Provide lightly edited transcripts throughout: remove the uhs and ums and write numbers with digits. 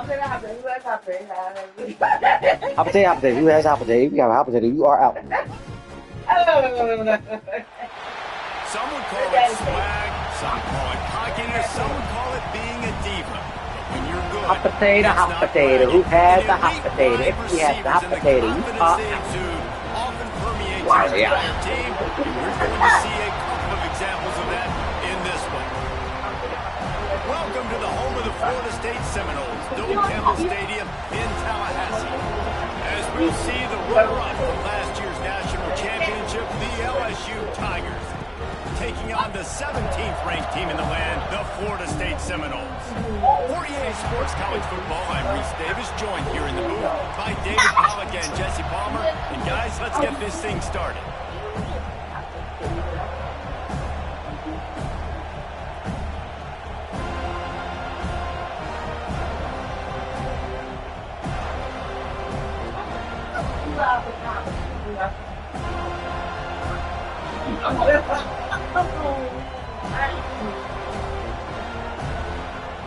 Opportunity. Who has opportunity? We have opportunity. You are out. Some would call it swag, some call it cockiness, some would call it being a diva. When you're good, hot potato. Who has the hot potato? If he has the hot potato, you are out. Often permeates the entire team. We're going to see a couple of examples of that in this one. Welcome to the home of the Florida State Seminoles, Dole Campbell Stadium in Tallahassee. As we'll see the runner-up from last year's national championship, the LSU Tigers, taking on the 17th ranked team in the land, the Florida State Seminoles. For EA Sports College Football, I'm Reese Davis, joined here in the booth by David Pollack and Jesse Palmer. And guys, let's get this thing started.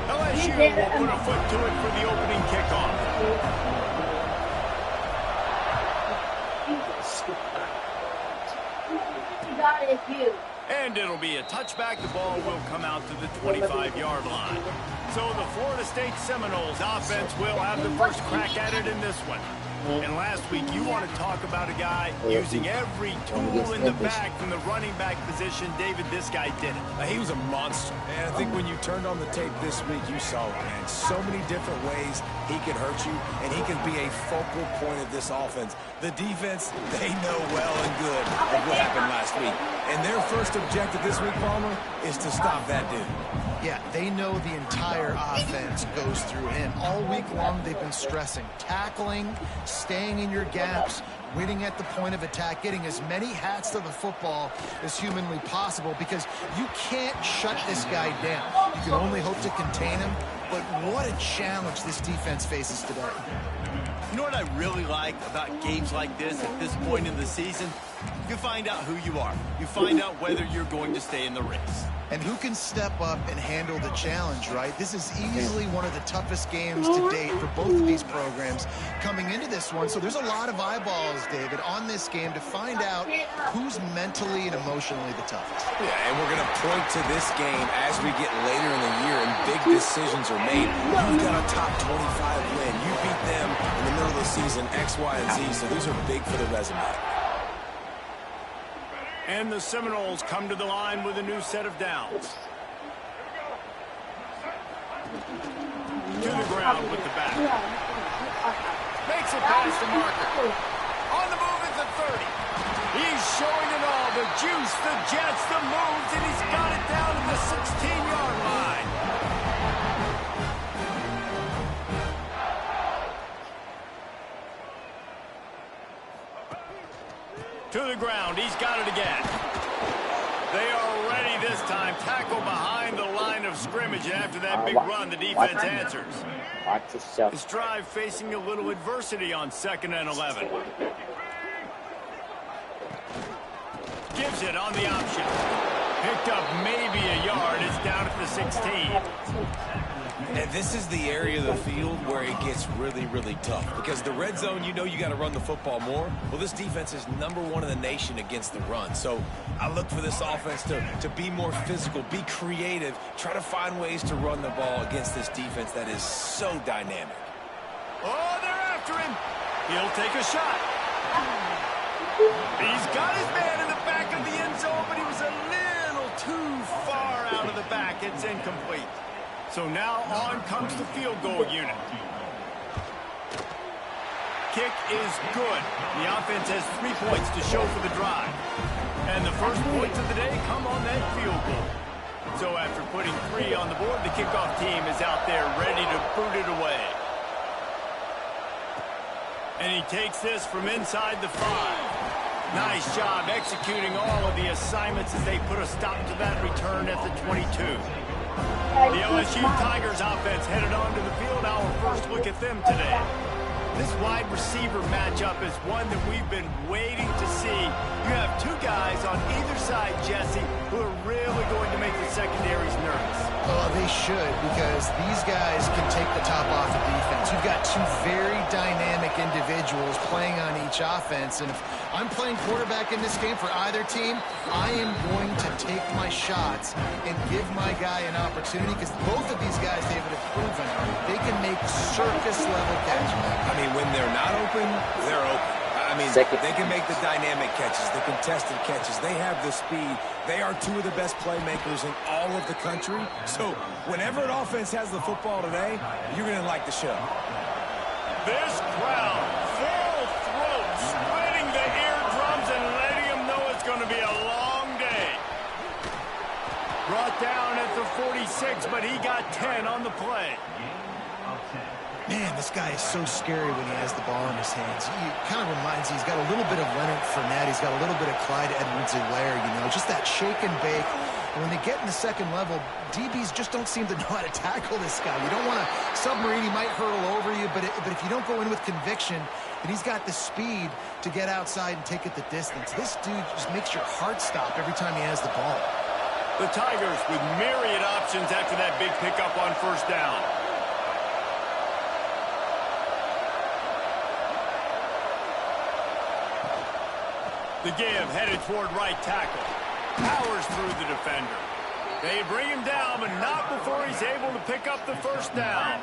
LSU will put a foot to it for the opening kickoff. And it'll be a touchback. The ball will come out to the 25-yard line. So the Florida State Seminoles offense will have the first crack at it in this one. And last week, you want to talk about a guy using every tool in the bag from the running back position. David, this guy did it. He was a monster. And I think when you turned on the tape this week, you saw it, man. So many different ways he can hurt you, and he can be a focal point of this offense. The defense, they know well and good of what happened last week. And their first objective this week, Palmer, is to stop that dude. Yeah, they know the entire offense goes through him. All week long, they've been stressing tackling, staying in your gaps, winning at the point of attack, getting as many hats to the football as humanly possible, because you can't shut this guy down. You can only hope to contain him, but what a challenge this defense faces today. You know what I really like about games like this at this point in the season? You find out who you are. You find out whether you're going to stay in the race. And who can step up and handle the challenge, right? This is easily one of the toughest games to date for both of these programs coming into this one. So there's a lot of eyeballs, David, on this game to find out who's mentally and emotionally the toughest. Yeah, and we're going to point to this game as we get later in the year and big decisions are made. You've got a top 25 win. You beat them in the middle of the season, X, Y, and Z. So these are big for the resume. And the Seminoles come to the line with a new set of downs. To the ground with the back. Makes it past the marker. On the move at the 30. He's showing it all. The juice, the jets, the moves, and he's got it down to the 16-yard line. To the ground. He's got it again. They are ready this time. Tackle behind the line of scrimmage. And after that big run, the defense answers. This drive facing a little adversity on 2nd and 11. Gives it on the option. Picked up maybe a yard. It's down at the 16. And this is the area of the field where it gets really, really tough. Because the red zone, you know you got to run the football more. Well, this defense is #1 in the nation against the run. So I look for this offense to be more physical, be creative, try to find ways to run the ball against this defense that is so dynamic. Oh, they're after him. He'll take a shot. He's got his man in the back of the end zone, but he was a little too far out of the back. It's incomplete. So now on comes the field goal unit. Kick is good. The offense has 3 points to show for the drive. And the first points of the day come on that field goal. So after putting 3 on the board, the kickoff team is out there ready to boot it away. And he takes this from inside the 5. Nice job executing all of the assignments as they put a stop to that return at the 22. The LSU Tigers offense headed onto the field. Our first look at them today. This wide receiver matchup is one that we've been waiting to see. You have 2 guys on either side, Jesse, who are really going to make the secondaries nervous. Oh, they should, because these guys can take the top off the defense. you've got two very dynamic individuals playing on each offense. And if I'm playing quarterback in this game for either team, I am going to take my shots and give my guy an opportunity, because both of these guys, David, have proven they can make circus-level catches. I mean, when they're not open, they're open. I mean, they can make the dynamic catches, the contested catches. They have the speed. They are two of the best playmakers in all of the country. So whenever an offense has the football today, you're going to like the show. This crowd, full throat, splitting the eardrums and letting them know it's going to be a long day. Brought down at the 46, but he got 10 on the play. Man, this guy is so scary when he has the ball in his hands. He kind of reminds me, he's got a little bit of Leonard Fournette. He's got a little bit of Clyde Edwards-Helaire, you know, just that shake and bake. And when they get in the second level, DBs just don't seem to know how to tackle this guy. You don't want to submarine. He might hurtle over you, but if you don't go in with conviction, then he's got the speed to get outside and take it the distance. This dude just makes your heart stop every time he has the ball. The Tigers with myriad options after that big pickup on first down. The give headed toward right tackle. Powers through the defender. They bring him down, but not before he's able to pick up the first down.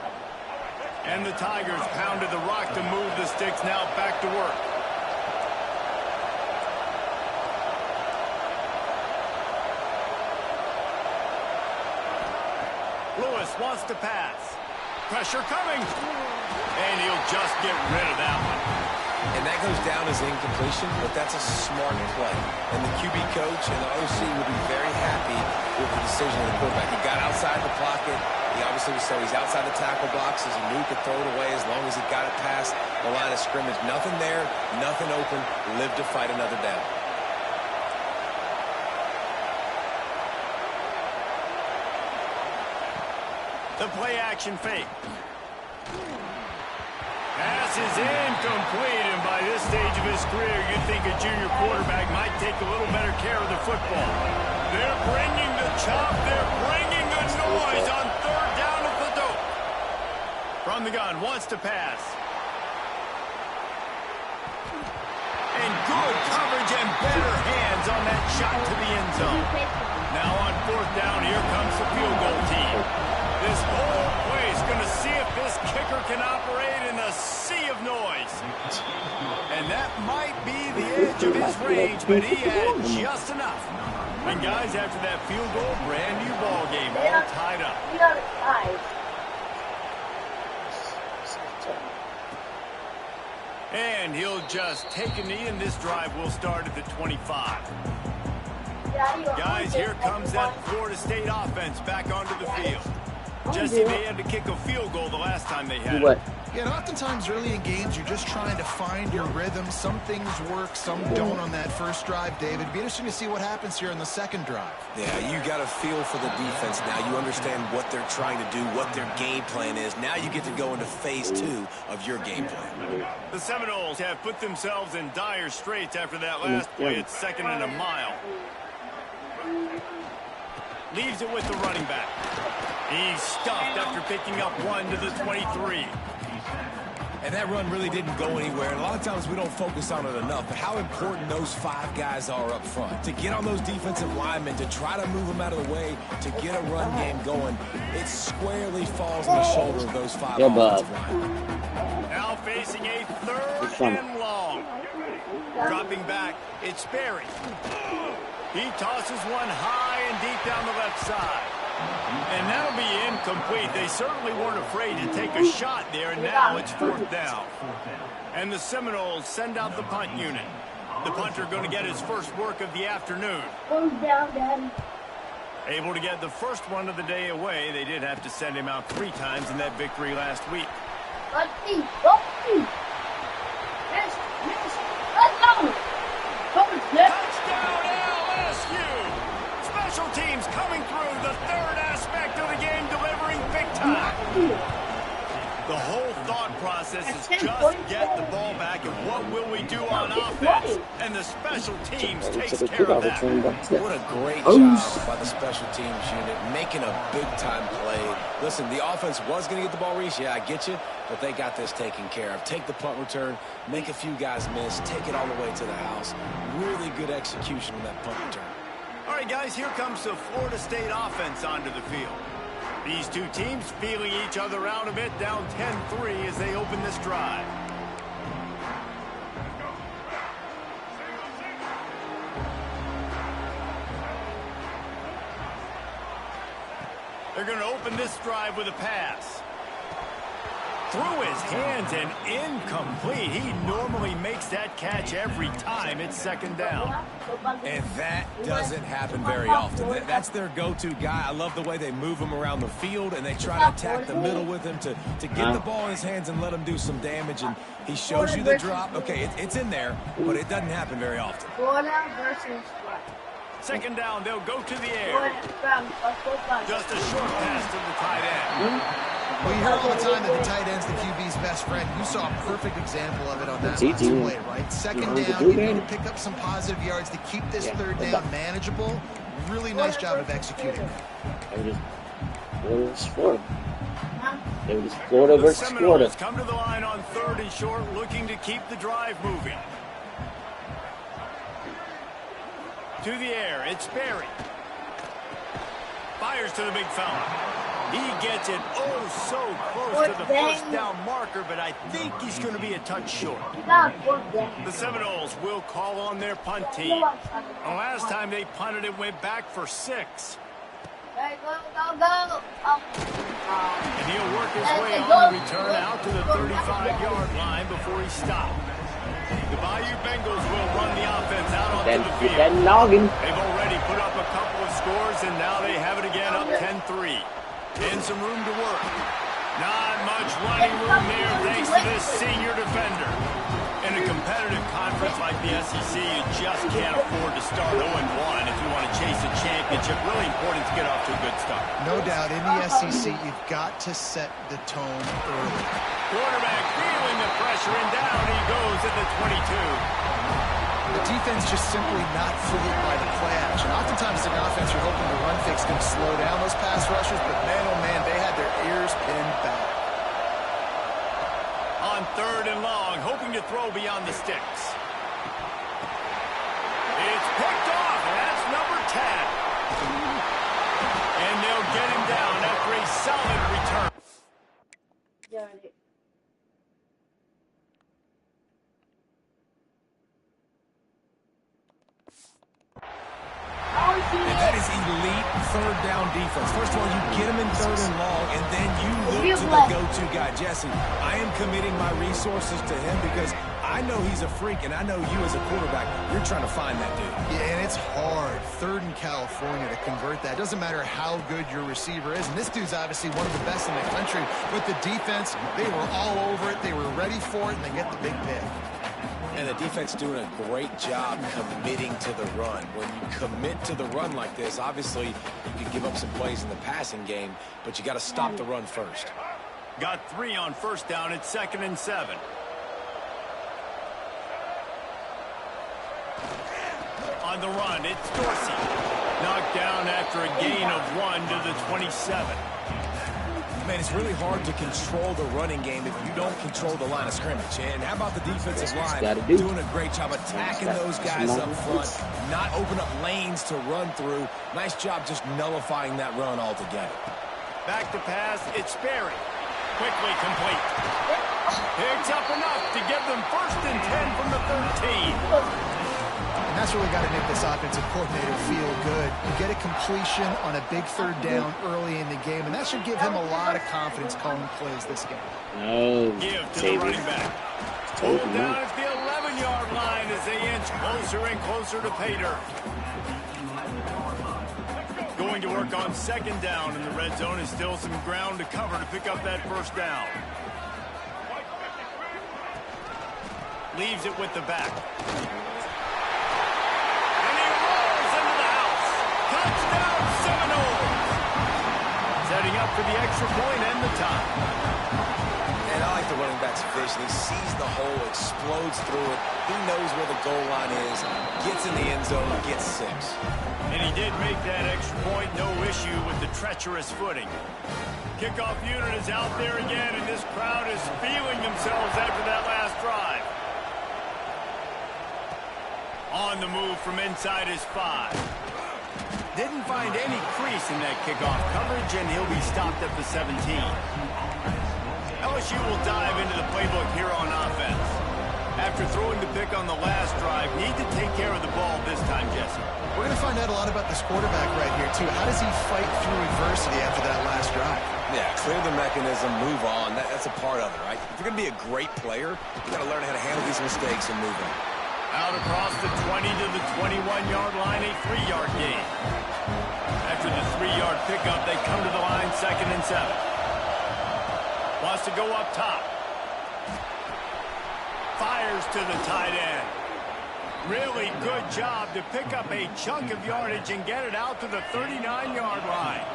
And the Tigers pounded the rock to move the sticks, now back to work. Lewis wants to pass. Pressure coming. And he'll just get rid of that one. And that goes down as incompletion, but that's a smart play. And the QB coach and the OC will be very happy with the decision of the quarterback. He got outside the pocket. He obviously was so he's outside the tackle boxes. He knew he could throw it away as long as he got it past the line of scrimmage. Nothing there, nothing open. Live to fight another down. The play action fake. Pass is incomplete, and by this stage of his career, you'd think a junior quarterback might take a little better care of the football. They're bringing the chop, they're bringing the noise on third down at the dope. From the gun, wants to pass. And good coverage and better hands on that shot to the end zone. Now on fourth down, here comes the field goal team. This whole place going to see if this kicker can operate in a sea of noise. And that might be the edge of his range, but he had just enough. And guys, after that field goal, brand new ball game, all tied up. And he'll just take a knee, and this drive will start at the 25. Guys, here comes that Florida State offense back onto the field. Jesse, they had to kick a field goal the last time they had it. Yeah, and oftentimes early in games, you're just trying to find your rhythm. Some things work, some don't on that first drive, David. It'd be interesting to see what happens here in the second drive. Yeah, you got a feel for the defense now. You understand what they're trying to do, what their game plan is. Now you get to go into phase 2 of your game plan. The Seminoles have put themselves in dire straits after that last play at 2nd and a mile. Leaves it with the running back. He's stuffed after picking up 1 to the 23. And that run really didn't go anywhere. And a lot of times we don't focus on it enough. But how important those 5 guys are up front. To get on those defensive linemen, to try to move them out of the way, to get a run game going, it squarely falls on the shoulder of those 5 offensive linemen. Now facing a 3rd and long. Dropping back, it's Sperry. He tosses one high and deep down the left side. And that'll be incomplete. They certainly weren't afraid to take a shot there, and now it's 4th down. And the Seminoles send out the punt unit. The punter going to get his first work of the afternoon. Able to get the first one of the day away. They did have to send him out 3 times in that victory last week. Touchdown LSU! Special teams coming through, the 3rd aspect of the game, delivering big time. The whole thought process is just get the ball back, and what will we do on offense? And the special teams takes care of that. What a great job by the special teams unit, making a big-time play. Listen, the offense was going to get the ball, Reese. Yeah, I get you, but they got this taken care of. Take the punt return, make a few guys miss, take it all the way to the house. Really good execution on that punt return. All right, guys, here comes the Florida State offense onto the field. These two teams feeling each other out a bit, down 10-3 as they open this drive. They're going to open this drive with a pass. Through his hands and incomplete. He normally makes that catch every time. It's second down. And that doesn't happen very often. That's their go-to guy. I love the way they move him around the field, and they try to attack the middle with him to get the ball in his hands and let him do some damage. And he shows you the drop. Okay, it's in there, but it doesn't happen very often. Second down, they'll go to the air. Just a short pass to the tight end. Well, you hear all the time that the tight end's the QB's best friend. You saw a perfect example of it on that last play, right? Second down, you need to pick up some positive yards to keep this third down manageable. Really nice job of executing. Florida versus Florida. Come to the line on 3rd and short, looking to keep the drive moving. To the air, it's Berry. Fires to the big fella. He gets it so close to the first down marker, but I think he's going to be a touch short. The Seminoles will call on their punt team. The last time they punted, it went back for 6. And he'll work his way on the return out to the 35-yard line before he stopped. The Bayou Bengals will run the offense out onto the field. They've already put up a couple of scores, and now they have it again up 10-3. In some room to work. Not much running room there thanks to this senior defender. In a competitive conference like the SEC, you just can't afford to start 0-1 if you want to chase a championship. Really important to get off to a good start. No doubt, in the SEC, you've got to set the tone early. Quarterback feeling the pressure, and down he goes at the 22. The defense just simply not fooled by the play action. Oftentimes, an offense, you're hoping the run fix can slow down those pass rushers, but man, oh man, they had their ears pinned back. On 3rd and long, hoping to throw beyond the sticks. It's picked off, and that's number 10. And they'll get him down after a solid return. And that is elite 3rd down defense. First of all, you get him in 3rd and long, and then you look to the go-to guy. Jesse, I am committing my resources to him because I know he's a freak, and I know you as a quarterback, you're trying to find that dude. Yeah, and it's hard, 3rd in California, to convert that. Doesn't matter how good your receiver is, and this dude's obviously one of the best in the country. But the defense, they were all over it, they were ready for it, and they get the big pick. And the defense doing a great job committing to the run. When you commit to the run like this, obviously you can give up some plays in the passing game, but you got to stop the run first. Got 3 on 1st down at 2nd and 7. On the run, it's Dorsey. Knocked down after a gain of 1 to the 27. Man, it's really hard to control the running game if you don't control the line of scrimmage. And how about the defensive line doing a great job attacking those guys up front, not open up lanes to run through. Nice job just nullifying that run altogether. Back to pass, it's Berry. Quickly complete. Picks up enough to give them 1st and 10 from the 13. And that's really got to make this offensive coordinator feel good. You get a completion on a big 3rd down early in the game, and that should give him a lot of confidence calling plays this game. Give to the running back. Pulled down at the 11-yard line as they inch closer and closer to pay dirt. Going to work on 2nd down, and the red zone is still some ground to cover to pick up that 1st down. Leaves it with the back. Touchdown Seminoles! Setting up for the extra point and the tie. quarterback's vision. He sees the hole, explodes through it. He knows where the goal line is, gets in the end zone, gets 6. And he did make that extra point, no issue with the treacherous footing. Kickoff unit is out there again, and this crowd is feeling themselves after that last drive. On the move from inside his 5. Didn't find any crease in that kickoff coverage, and he'll be stopped at the 17. LSU will dive into the playbook here on offense. After throwing the pick on the last drive, need to take care of the ball this time, Jesse. We're going to find out a lot about this quarterback right here, too. How does he fight through adversity after that last drive? Yeah, clear the mechanism, move on. That's a part of it, right? If you're going to be a great player, you got to learn how to handle these mistakes and move on. Out across the 20 to the 21-yard line, a 3-yard gain. After the 3-yard pickup, they come to the line 2nd and 7. Wants to go up top. Fires to the tight end. Really good job to pick up a chunk of yardage and get it out to the 39-yard line.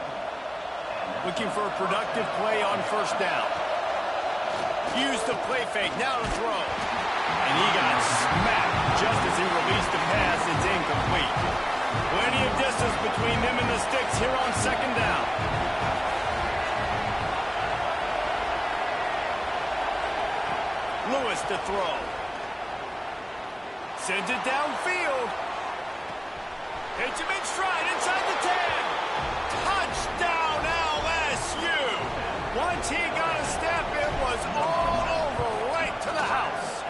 Looking for a productive play on 1st down. Use the play fake, now to throw. And he got smacked just as he released the pass. It's incomplete. Plenty of distance between them and the sticks here on 2nd down. Lewis to throw. Sends it downfield. Hits him in stride inside the 10. Touchdown LSU. Once he got a step, it was all over right to the house.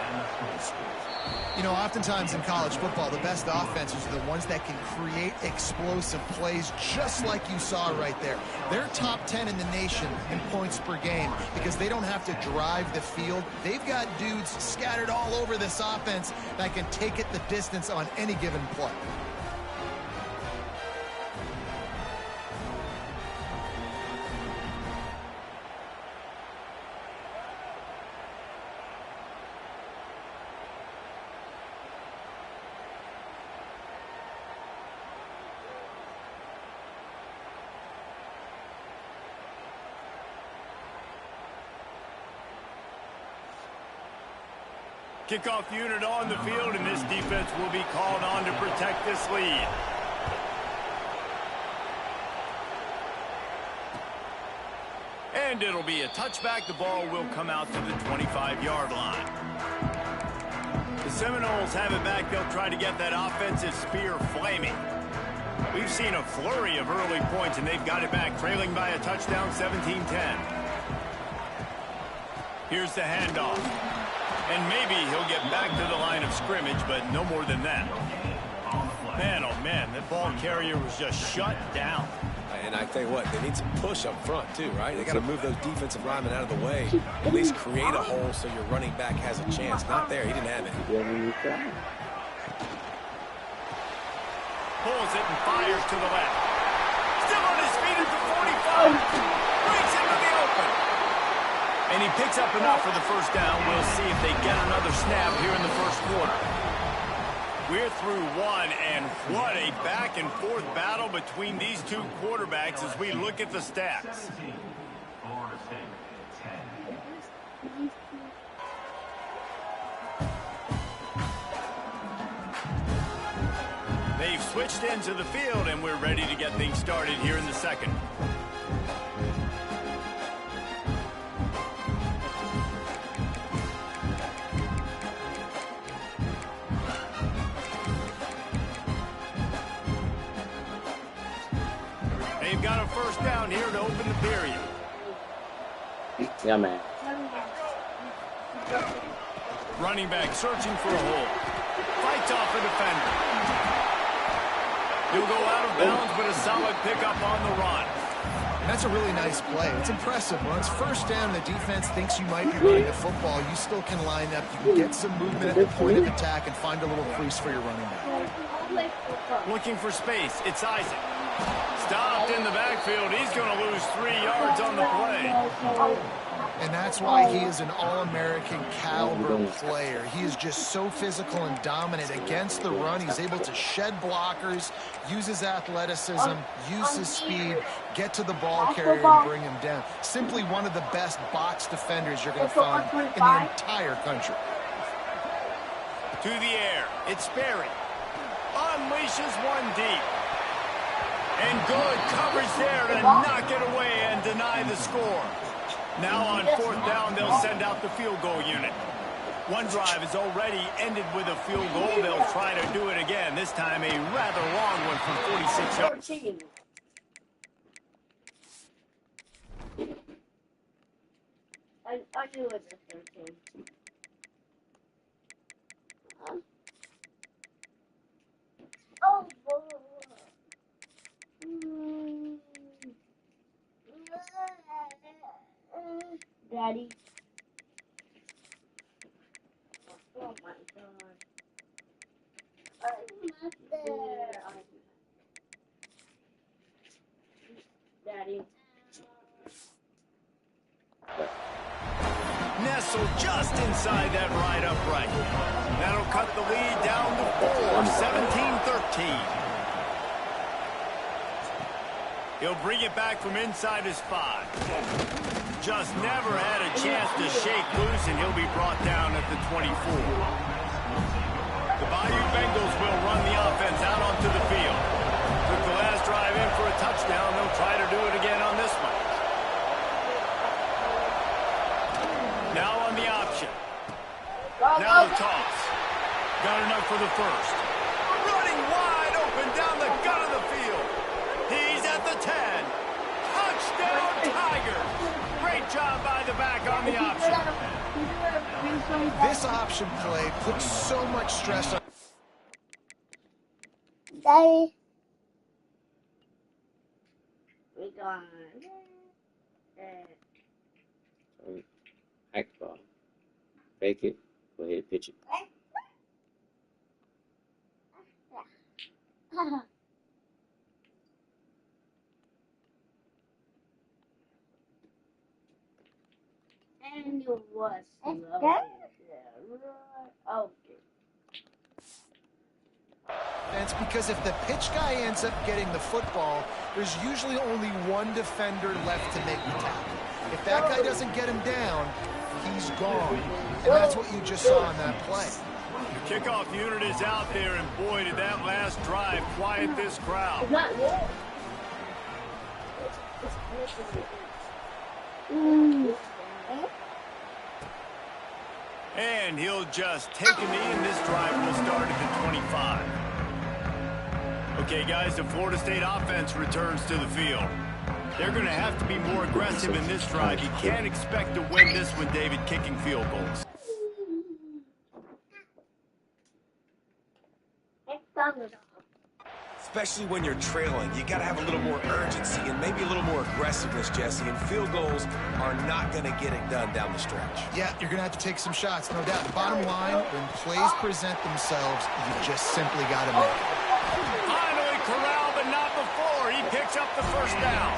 You know, oftentimes in college football, the best offenses are the ones that can create explosive plays just like you saw right there. They're top 10 in the nation in points per game because they don't have to drive the field. They've got dudes scattered all over this offense that can take it the distance on any given play. Kickoff unit on the field, and this defense will be called on to protect this lead. And it'll be a touchback. The ball will come out to the 25-yard line. The Seminoles have it back. They'll try to get that offensive spear flaming. We've seen a flurry of early points, and they've got it back, trailing by a touchdown, 17-10. Here's the handoff. And maybe he'll get back to the line of scrimmage, but no more than that. Man, oh man, that ball carrier was just shut down. And I tell you what, they need some push up front too, right? They got to move those defensive linemen out of the way, at least create a hole so your running back has a chance. Not there, he didn't have it. Pulls it and fires to the left. Still on his feet at the 45. Breaks into the open. And he picks up enough for the 1st down. We'll see if they get another snap here in the 1st quarter. We're through one, and what a back-and-forth battle between these two quarterbacks as we look at the stats. They've switched into the field, and we're ready to get things started here in the 2nd. They've got a 1st down here to open the period. Yeah, man. Running back searching for a hole. Fights off a defender. He'll go out of bounds, but a solid pickup on the run. And that's a really nice play. It's impressive. When it's 1st down and the defense thinks you might be running the football, you still can line up. You can get some movement at the point of attack and find a little crease for your running back. Looking for space. It's Isaac. Stopped in the backfield. He's going to lose 3 yards on the play. And that's why he is an All-American caliber player. He is just so physical and dominant against the run. He's able to shed blockers, use his athleticism, use his speed, get to the ball carrier and bring him down. Simply one of the best box defenders you're going to find in the entire country. To the air, it's Sperry. Unleashes one deep. And good coverage there to knock it away and deny the score. Now on 4th down, they'll send out the field goal unit. One drive is already ended with a field goal. They'll try to do it again. This time a rather long one from 46 yards. I knew it was 13. Oh, Daddy. Oh my God. I'm not there. Daddy. Nestled just inside that right upright. That'll cut the lead down to 4, 17-13. He'll bring it back from inside his 5. Just never had a chance to shake loose, and he'll be brought down at the 24. The Bayou Bengals will run the offense out onto the field. Took the last drive in for a touchdown. They'll try to do it again on this one. Now on the option. Now the toss. Got enough for the first. Running wide open down the gut of the field. He's at the 10. Touchdown, Tigers. Great job by the back on the option. This option play puts so much stress on. Daddy. We gone. Akbar. Fake it. Go ahead and pitch it. And you was slow. Okay. That's because if the pitch guy ends up getting the football, there's usually only one defender left to make the tackle. If that guy doesn't get him down, he's gone. And that's what you just saw in that play. The kickoff unit is out there, and boy, did that last drive quiet this crowd. And he'll just take a knee, and this drive will start at the 25. Okay, guys, the Florida State offense returns to the field. They're going to have to be more aggressive in this drive. You can't expect to win this one, David, kicking field goals. Especially when you're trailing, you got to have a little more urgency and maybe a little more aggressiveness, Jesse. And field goals are not going to get it done down the stretch. Yeah, you're going to have to take some shots, no doubt. Bottom line, when plays present themselves, you just simply got to make it. Finally corralled, but not before. He picks up the first down.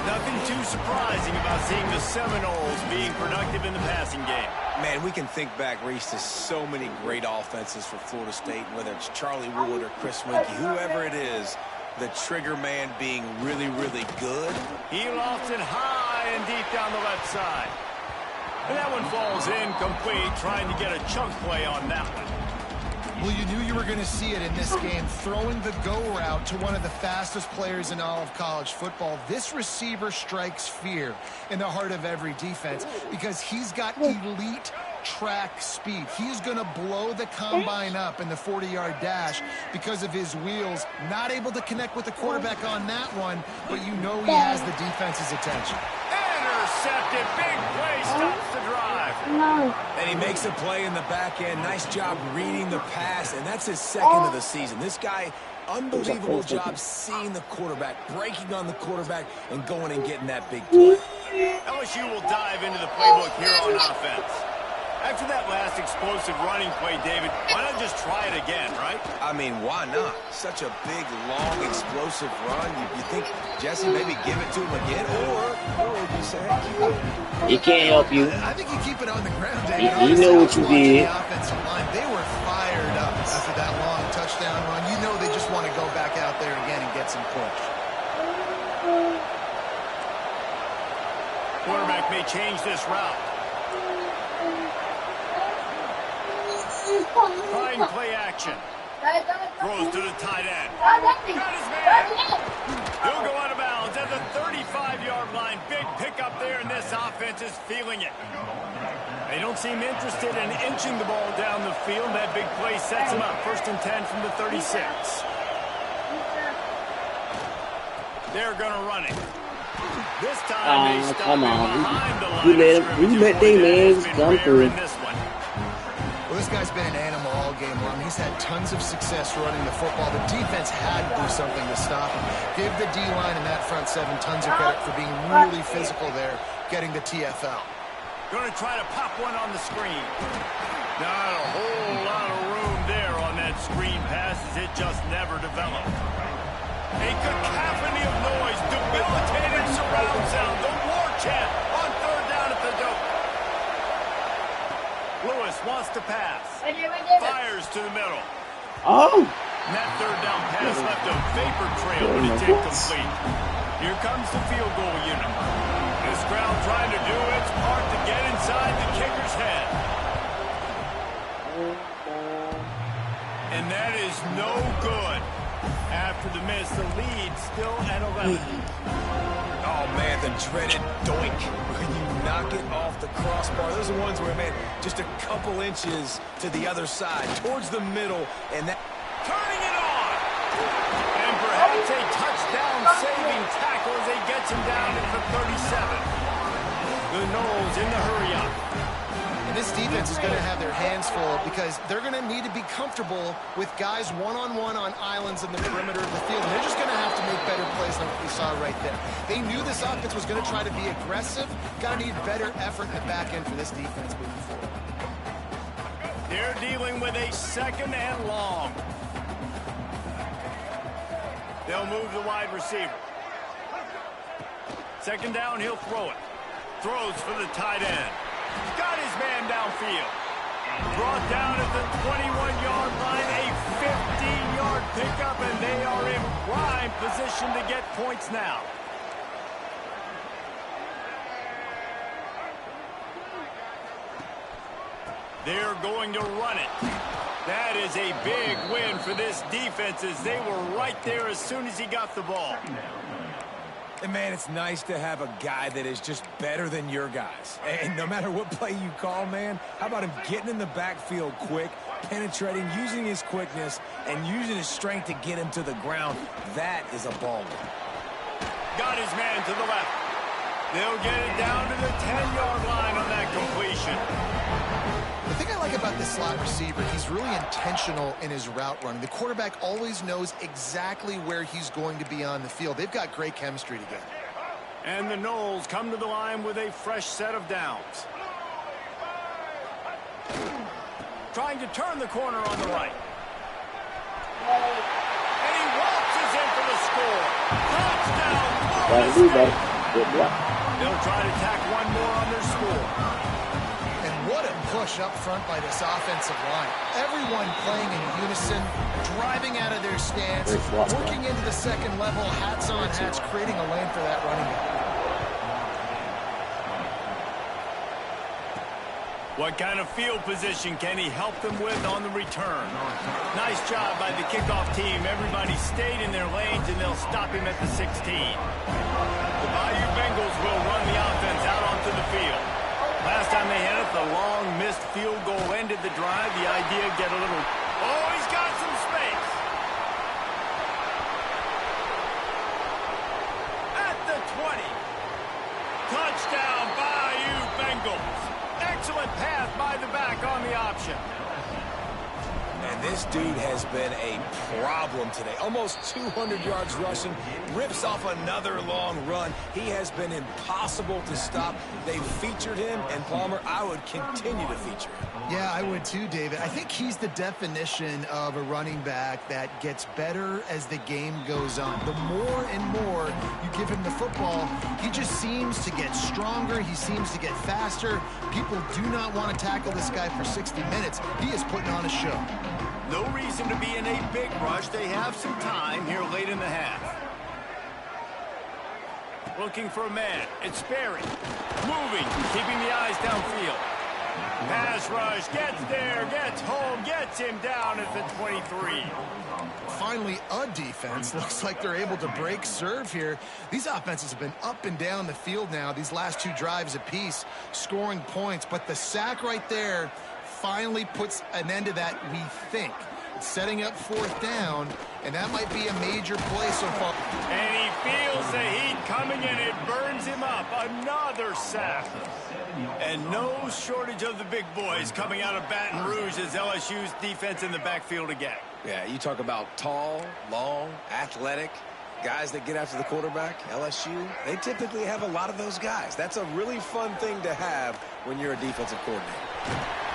Nothing too surprising about seeing the Seminoles being productive in the passing game. Man, we can think back, Reese, to so many great offenses for Florida State, whether it's Charlie Wood or Chris Winkie, whoever it is, the trigger man being really, really good. He lofts it high and deep down the left side. And that one falls incomplete, trying to get a chunk play on that one. Well, you knew you were going to see it in this game, throwing the go route to one of the fastest players in all of college football. This receiver strikes fear in the heart of every defense because he's got elite track speed. He's going to blow the combine up in the 40-yard dash because of his wheels. Not able to connect with the quarterback on that one, but you know he has the defense's attention. Intercepted. Big play stops the drive. And he makes a play in the back end. Nice job reading the pass, and that's his second of the season. This guy, unbelievable job seeing the quarterback, breaking on the quarterback, and going and getting that big play. LSU will dive into the playbook here on offense. After that last explosive running play, David, why not just try it again, right? I mean, why not? Such a big, long, explosive run. You think Jesse maybe give it to him again, or you say, hey, keep it. He can't help you. I think you keep it on the ground, David. You know what you did. The offensive line, they were fired up after that long touchdown run. You know they just want to go back out there again and get some push. Quarterback may change this route. Trying play action. Throws to the tight end. Got his man. He'll go out of bounds at the 35-yard line. Big pickup there, and this offense is feeling it. They don't seem interested in inching the ball down the field. That big play sets them up. 1st and 10 from the 36. They're going to run it. This time they stop come on. behind the line of scrimmage. You let their legs come through. Well, this guy's been an animal all game long. He's had tons of success running the football. The defense had to do something to stop him. Give the D-line and that front seven tons of credit for being really physical there, getting the TFL. Going to try to pop one on the screen. Not a whole lot of room there on that screen pass as it just never developed. A cacophony of noise, debilitating surround sound, the war chant on 3rd down at the dope. Lewis wants to pass. Fires to the middle. Oh! And that 3rd down pass left a vapor trail, but it's incomplete. Here comes the field goal unit. This crowd trying to do its part to get inside the kicker's head. And that is no good. After the miss, the lead still at 11. Oh, man, the dreaded doink. When you knock it off the crossbar. Those are ones where, man, just a couple inches to the other side, towards the middle, and that... Turning it on! And perhaps a touchdown-saving tackle as he gets him down at the 37. The Knowles in the hurry-up. And this defense is going to have their hands full because they're going to need to be comfortable with guys one-on-one on islands in the perimeter of the field. And they're just going to have to make better plays than what we saw right there. They knew this offense was going to try to be aggressive. Got to need better effort in the back end for this defense moving forward. They're dealing with a 2nd and long. They'll move the wide receiver. 2nd down, he'll throw it. Throws for the tight end. Got his man downfield. Brought down at the 21-yard line, a 15-yard pickup, and they are in prime position to get points now. They're going to run it. That is a big win for this defense as they were right there as soon as he got the ball. And, man, it's nice to have a guy that is just better than your guys. And no matter what play you call, man, how about him getting in the backfield quick, penetrating, using his quickness, and using his strength to get him to the ground? That is a baller. Got his man to the left. They'll get it down to the 10-yard line on that completion. The thing I like about this slot receiver, he's really intentional in his route running. The quarterback always knows exactly where he's going to be on the field. They've got great chemistry together. And the Knowles come to the line with a fresh set of downs. Trying to turn the corner on the right. And he waltzes in for the score. Touchdown, Florida State. They'll try to tack one more on their score. What a push up front by this offensive line. Everyone playing in unison, driving out of their stance, working into the 2nd level, hats on hats, creating a lane for that running back. What kind of field position can he help them with on the return? Nice job by the kickoff team. Everybody stayed in their lanes, and they'll stop him at the 16. The Bayou Bengals will run the offense out onto the field. Last time they had it, the long missed field goal ended the drive. The idea, get a little... Oh, he's got some space. At the 20. Touchdown, Bayou Bengals. Excellent pass by the back on the option. And this dude has been a problem today. Almost 200 yards rushing, rips off another long run. He has been impossible to stop. They've featured him, and Palmer, I would continue to feature him. Yeah, I would too, David. I think he's the definition of a running back that gets better as the game goes on. The more and more you give him the football, he just seems to get stronger. He seems to get faster. People do not want to tackle this guy for 60 minutes. He is putting on a show. No reason to be in a big rush. They have some time here late in the half. Looking for a man. It's Sperry. Moving, keeping the eyes downfield. Pass rush, gets there, gets home, gets him down at the 23. Finally, a defense. Looks like they're able to break serve here. These offenses have been up and down the field now, these last two drives apiece, scoring points. But the sack right there finally puts an end to that, we think. It's setting up fourth down, and that might be a major play so far. And he feels the heat coming, and it burns him up. Another sack. And no shortage of the big boys coming out of Baton Rouge as LSU's defense in the backfield again. Yeah, you talk about tall, long, athletic, guys that get after the quarterback. LSU, they typically have a lot of those guys. That's a really fun thing to have when you're a defensive coordinator.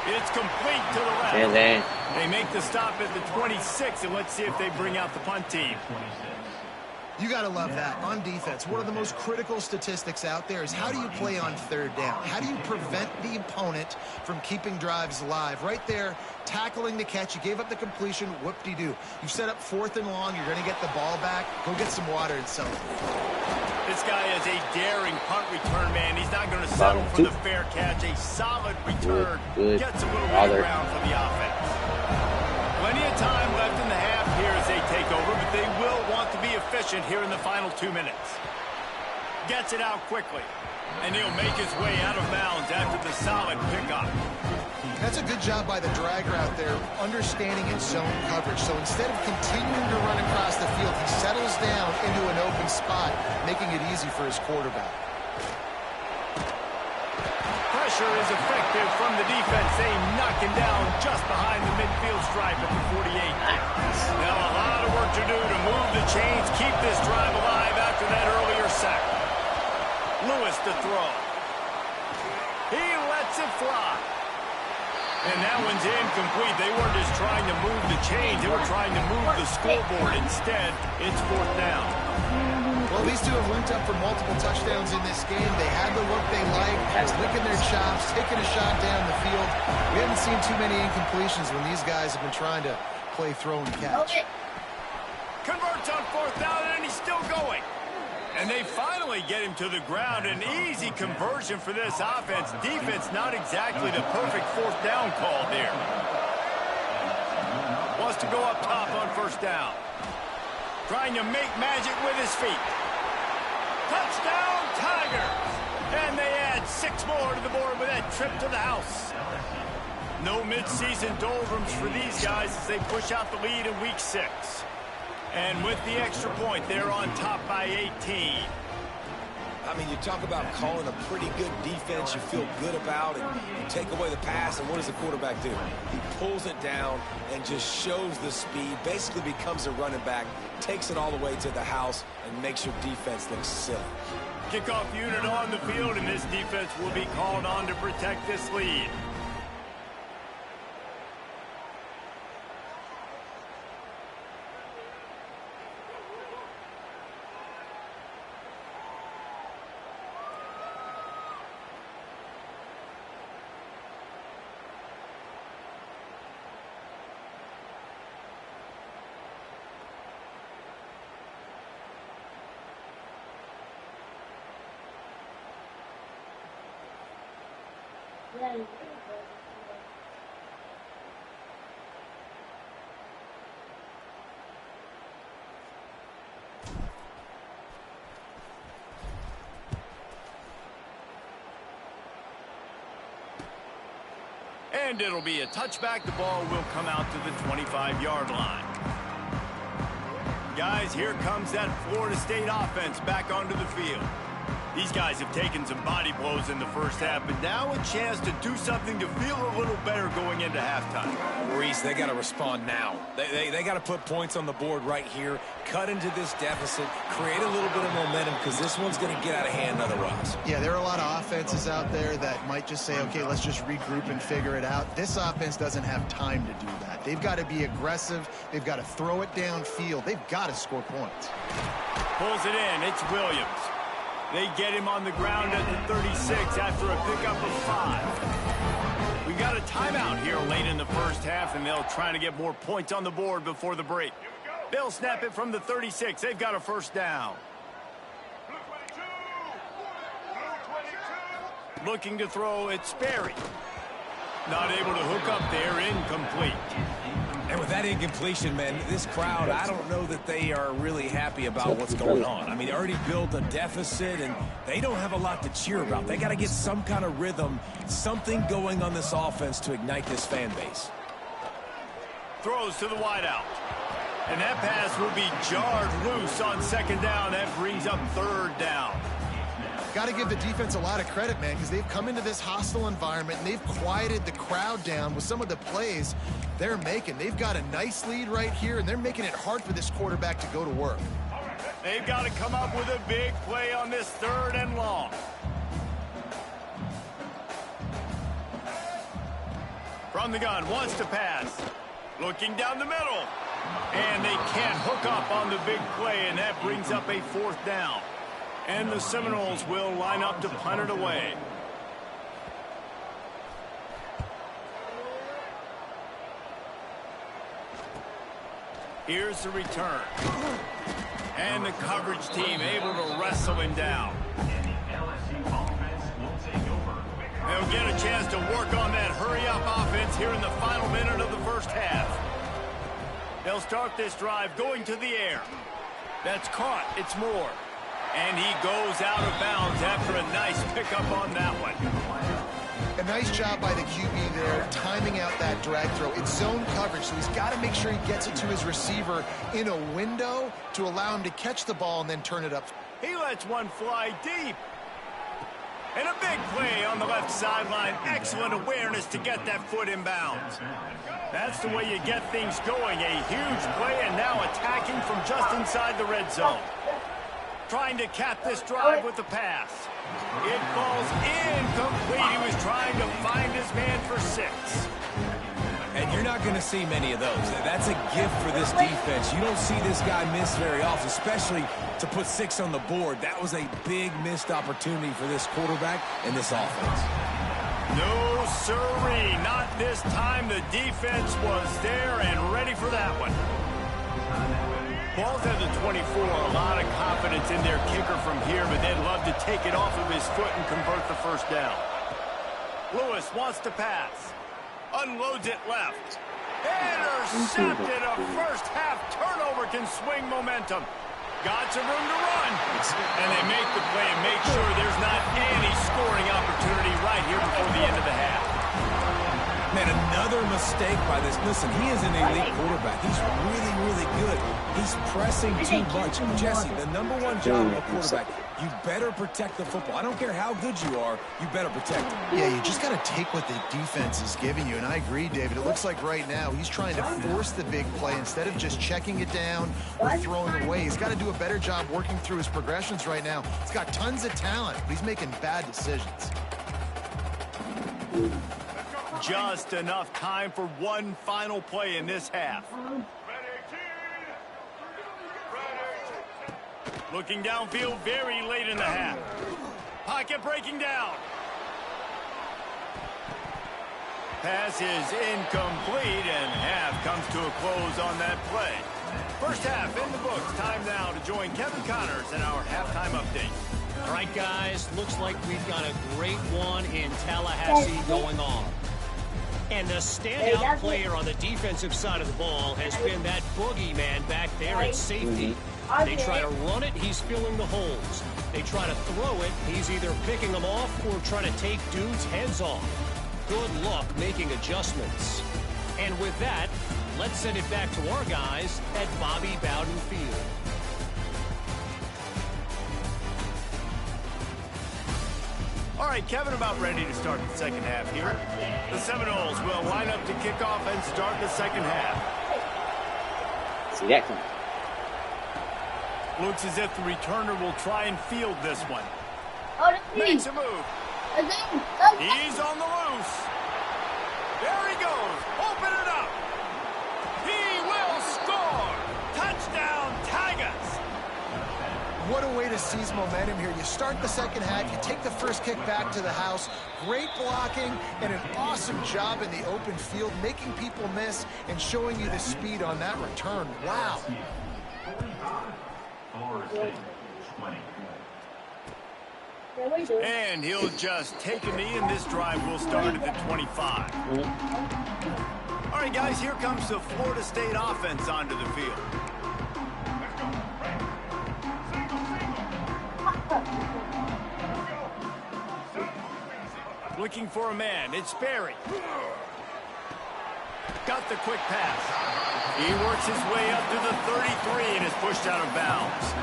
It's complete to the left. And then They make the stop at the 26, and let's see if they bring out the punt team. You got to love that. On defense, one of the most critical statistics out there is how do you play on third down? How do you prevent the opponent from keeping drives alive? Right there, tackling the catch. You gave up the completion. Whoop-de-doo. You set up fourth and long. You're going to get the ball back. Go get some water and celebrate. This guy is a daring punt return man. He's not going to settle for the fair catch. A solid return. Good. Gets a little bit of ground for the offense. Plenty of time left in the half here as they take over, but they will want to be efficient here in the final 2 minutes. Gets it out quickly, and he'll make his way out of bounds after the solid pickup. That's a good job by the dragger out there, understanding its zone coverage. So instead of continuing to run across the field, he settles down into an open spot, making it easy for his quarterback. Pressure is effective from the defense. They knock him down just behind the midfield stripe at the 48. Now a lot of work to do to move the chains, keep this drive alive after that earlier sack. Lewis to throw. He lets it fly. And that one's incomplete. They weren't just trying to move the chains. They were trying to move the scoreboard. Instead, it's fourth down. Well, these two have linked up for multiple touchdowns in this game. They had the look they liked, licking their chops, taking a shot down the field. We haven't seen too many incompletions when these guys have been trying to play throw and catch. Converts on fourth down, and he's still going. And they finally get him to the ground. An easy conversion for this offense. Defense not exactly the perfect fourth down call there. Wants to go up top on first down. Trying to make magic with his feet. Touchdown, Tigers! And they add 6 more to the board with that trip to the house. No midseason doldrums for these guys as they push out the lead in week 6. And with the extra point, they're on top by 18. I mean, you talk about calling a pretty good defense you feel good about, and you take away the pass, and what does the quarterback do? He pulls it down and just shows the speed, basically becomes a running back, takes it all the way to the house, and makes your defense look silly. Kickoff unit on the field, and this defense will be called on to protect this lead. And it'll be a touchback. The ball will come out to the 25-yard line. Guys, here comes that Florida State offense back onto the field. These guys have taken some body blows in the first half, but now a chance to do something to feel a little better going into halftime. Reese, they got to respond now. They got to put points on the board right here, cut into this deficit, create a little bit of momentum, because this one's going to get out of hand otherwise. Yeah, there are a lot of offenses out there that might just say, okay, let's just regroup and figure it out. This offense doesn't have time to do that. They've got to be aggressive. They've got to throw it downfield. They've got to score points. Pulls it in. It's Williams. They get him on the ground at the 36 after a pickup of 5. We got a timeout here late in the first half, and they'll try to get more points on the board before the break. They'll snap it from the 36. They've got a first down. Looking to throw, it's Sperry. Not able to hook up there, incomplete. And with that incompletion, man, this crowd, I don't know that they are really happy about what's going on. I mean, they already built a deficit, and they don't have a lot to cheer about. They got to get some kind of rhythm, something going on this offense to ignite this fan base. Throws to the wideout. And that pass will be jarred loose on second down. That brings up third down. Got to give the defense a lot of credit, man, because they've come into this hostile environment and they've quieted the crowd down with some of the plays they're making. They've got a nice lead right here, and they're making it hard for this quarterback to go to work. They've got to come up with a big play on this 3rd and long. From the gun, wants to pass. Looking down the middle. And they can't hook up on the big play, and that brings up a 4th down. And the Seminoles will line up to punt it away. Here's the return. And the coverage team able to wrestle him down. They'll get a chance to work on that hurry-up offense here in the final minute of the first half. They'll start this drive going to the air. That's caught. It's Moore. And he goes out of bounds after a nice pickup on that one. A nice job by the QB there, timing out that drag throw. It's zone coverage, so he's got to make sure he gets it to his receiver in a window to allow him to catch the ball and then turn it up. He lets one fly deep. And a big play on the left sideline. Excellent awareness to get that foot in bounds. That's the way you get things going. A huge play, and now attacking from just inside the red zone. Trying to cap this drive with the pass. It falls incomplete. He was trying to find his man for 6. And you're not going to see many of those. That's a gift for this defense. You don't see this guy miss very often, especially to put 6 on the board. That was a big missed opportunity for this quarterback and this offense. No, sirree. Not this time. The defense was there and ready for that one. Ball's at the 24, a lot of confidence in their kicker from here, but they'd love to take it off of his foot and convert the first down. Lewis wants to pass. Unloads it left. Intercepted. A first half turnover can swing momentum. Got some room to run. And they make the play and make sure there's not any scoring opportunity right here before the end of the half. Man, another mistake by this. Listen, he is an elite quarterback. He's really, really good. He's pressing too much. Jesse, the #1 job of a quarterback, you better protect the football. I don't care how good you are, you better protect it. Yeah, you just got to take what the defense is giving you, and I agree, David. It looks like right now he's trying to force the big play instead of just checking it down or throwing it away. He's got to do a better job working through his progressions right now. He's got tons of talent, but he's making bad decisions. Just enough time for one final play in this half. Looking downfield very late in the half. Pocket breaking down. Pass is incomplete, and half comes to a close on that play. First half in the books. Time now to join Kevin Connors in our halftime update. All right, guys, looks like we've got a great one in Tallahassee going on. And the standout player on the defensive side of the ball has been that boogeyman back there at safety. They try to run it, he's filling the holes. They try to throw it, he's either picking them off or trying to take dudes' heads off. Good luck making adjustments. And with that, let's send it back to our guys at Bobby Bowden Field. All right, Kevin, about ready to start the second half here. The Seminoles will line up to kick off and start the second half. See that coming. Looks as if the returner will try and field this one. Oh, Makes a move. He's on the loose. There he goes. Open it up. He will score. Touchdown, Tigers. What a way to seize momentum here. You start the second half, you take the first kick back to the house. Great blocking and an awesome job in the open field, making people miss and showing you the speed on that return. Wow. And he'll just take a knee, and this drive will start at the 25. All right, guys, here comes the Florida State offense onto the field. Looking for a man. It's Barry. Got the quick pass. He works his way up to the 33 and is pushed out of bounds.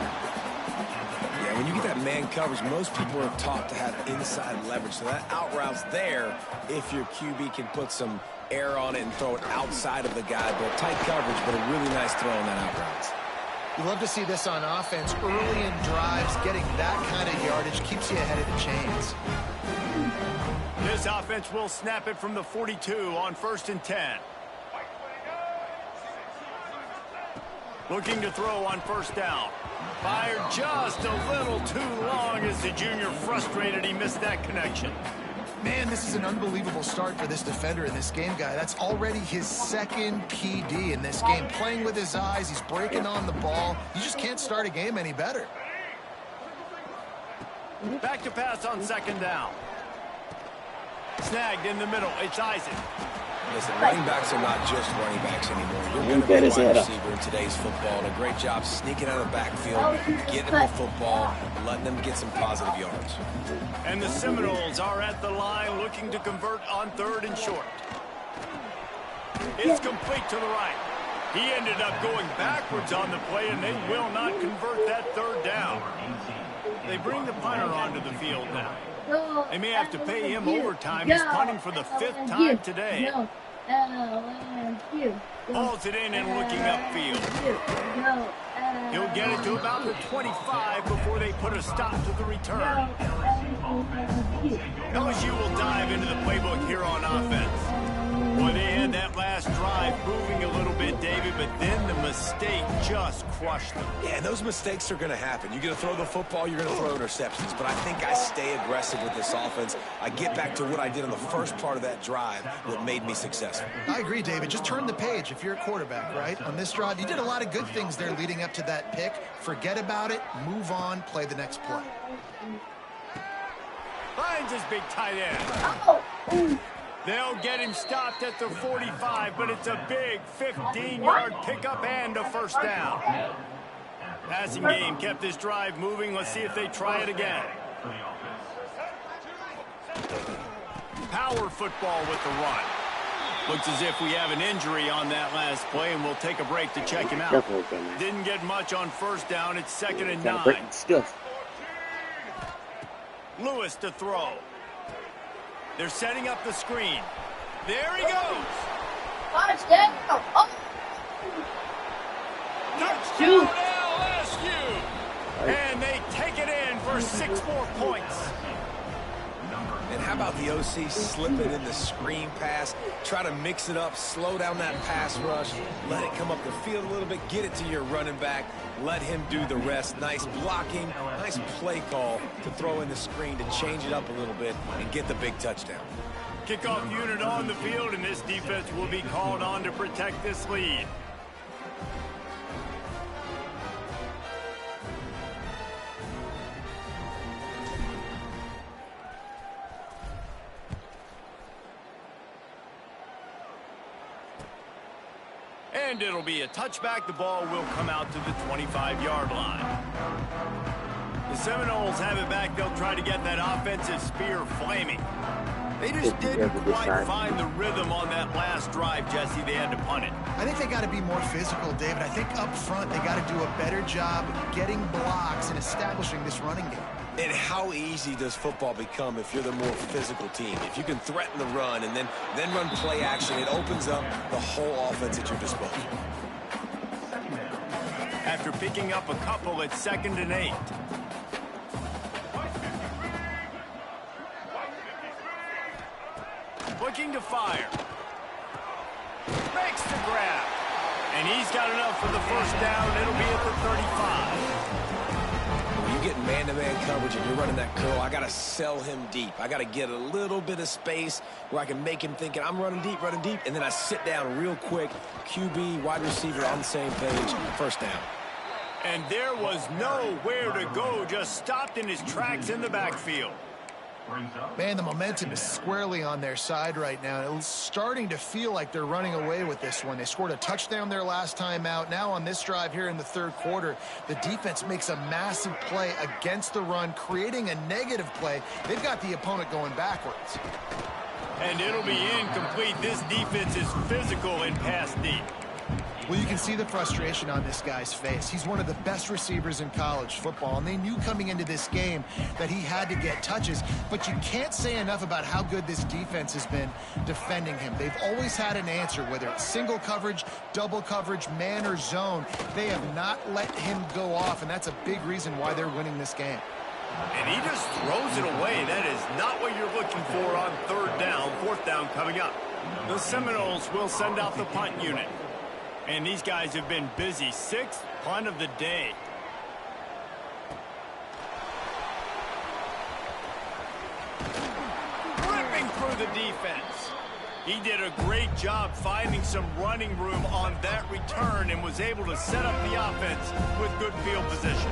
Yeah, when you get that man coverage, most people are taught to have inside leverage. So that out route's there if your QB can put some air on it and throw it outside of the guy. But tight coverage, but a really nice throw on that out route. You love to see this on offense. Early in drives, getting that kind of yardage keeps you ahead of the chains. This offense will snap it from the 42 on 1st and 10. Looking to throw on 1st down. Fired just a little too long as the junior frustrated he missed that connection. Man, this is an unbelievable start for this defender in this game, guy. That's already his second PD in this game. Playing with his eyes, he's breaking on the ball. You just can't start a game any better. Back to pass on 2nd down. Snagged in the middle. It's Isaac. Listen, running backs are not just running backs anymore. You're going to be a wide receiver in today's football. And a great job sneaking out of the backfield, getting the football, and letting them get some positive yards. And the Seminoles are at the line looking to convert on 3rd and short. It's complete to the right. He ended up going backwards on the play, and they will not convert that 3rd down. They bring the punter onto the field now. They may have to pay him overtime. He's punting for the 5th time today. Hauls it in and looking upfield. He'll get it to about the 25 before they put a stop to the return. LSU will dive into the playbook here on offense. Boy, they had that last drive moving a little bit, David, but then the mistake just crushed them. Yeah, and those mistakes are going to happen. You're going to throw the football, you're going to throw interceptions. But I think I stay aggressive with this offense. I get back to what I did on the first part of that drive that made me successful. I agree, David. Just turn the page if you're a quarterback, right? On this drive, you did a lot of good things there leading up to that pick. Forget about it, move on, play the next play. Finds his big tight end. They'll get him stopped at the 45, but it's a big 15-yard pickup and a 1st down. Passing game kept this drive moving. Let's see if they try it again. Power football with the run. Looks as if we have an injury on that last play, and we'll take a break to check him out. Didn't get much on 1st down. It's 2nd and 9. Lewis to throw. They're setting up the screen. There he goes. Touchdown. Touchdown LSU. And they take it in for 6 more points. And how about the OC slipping in the screen pass, try to mix it up, slow down that pass rush, let it come up the field a little bit, get it to your running back, let him do the rest. Nice blocking, nice play call to throw in the screen to change it up a little bit and get the big touchdown. Kickoff unit on the field, and this defense will be called on to protect this lead. And it'll be a touchback. The ball will come out to the 25-yard line. The Seminoles have it back. They'll try to get that offensive spear flaming. They just didn't quite find the rhythm on that last drive, Jesse. They had to punt it. I think they got to be more physical, David. I think up front they got to do a better job getting blocks and establishing this running game. And how easy does football become if you're the more physical team? If you can threaten the run and then run play action, it opens up the whole offense at your disposal. After picking up a couple, it's 2nd and 8. Looking to fire. Makes the grab. And he's got enough for the first down. It'll be at the 35. When you get man-to-man coverage and you're running that curl, I got to sell him deep. I got to get a little bit of space where I can make him thinking I'm running deep, and then I sit down real quick. QB, wide receiver on the same page, first down. And there was nowhere to go, just stopped in his tracks in the backfield. Man, the momentum is squarely on their side right now. It's starting to feel like they're running away with this one. They scored a touchdown their last time out. Now on this drive here in the 3rd quarter, the defense makes a massive play against the run, creating a negative play. They've got the opponent going backwards. And it'll be incomplete. This defense is physical in pass deep. Well, you can see the frustration on this guy's face. He's one of the best receivers in college football, and they knew coming into this game that he had to get touches, but you can't say enough about how good this defense has been defending him. They've always had an answer, whether it's single coverage, double coverage, man or zone. They have not let him go off, and that's a big reason why they're winning this game. And he just throws it away. That is not what you're looking for on 3rd down, 4th down coming up. The Seminoles will send out the punt unit. And these guys have been busy. 6th punt of the day. Ripping through the defense. He did a great job finding some running room on that return and was able to set up the offense with good field position.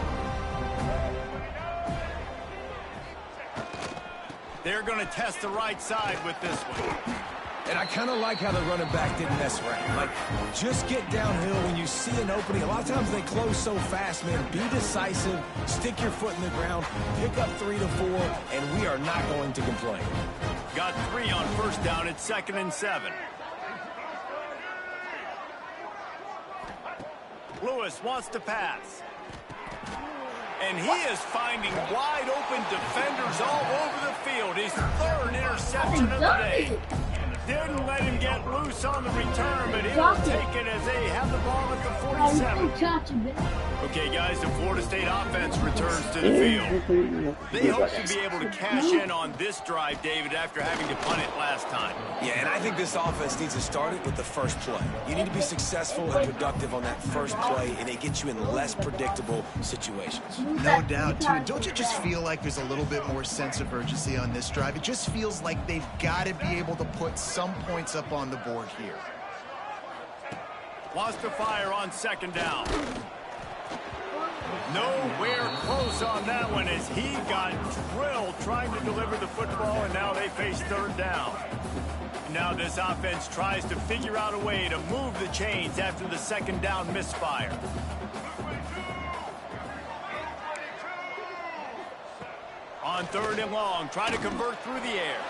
They're going to test the right side with this one. And I kind of like how the running back didn't mess around. Like, just get downhill when you see an opening. A lot of times they close so fast, man. Be decisive, stick your foot in the ground, pick up 3 to 4, and we are not going to complain. Got 3 on 1st down. It's 2nd and 7. Lewis wants to pass. And he is finding wide open defenders all over the field. His 3rd interception of the day. Didn't let him get loose on the return, but he'll take it as they have the ball at the 47. Okay, guys, the Florida State offense returns to the field. They hope to be able to cash in on this drive, David, after having to punt it last time. Yeah, and I think this offense needs to start it with the first play. You need to be successful and productive on that first play, and it gets you in less predictable situations. No doubt, too. And don't you just feel like there's a little bit more sense of urgency on this drive? It just feels like they've got to be able to put some points up on the board here. Wants to fire on 2nd down. Nowhere close on that one as he got drilled trying to deliver the football, and now they face 3rd down. Now this offense tries to figure out a way to move the chains after the 2nd down misfire. On 3rd and long, trying to convert through the air.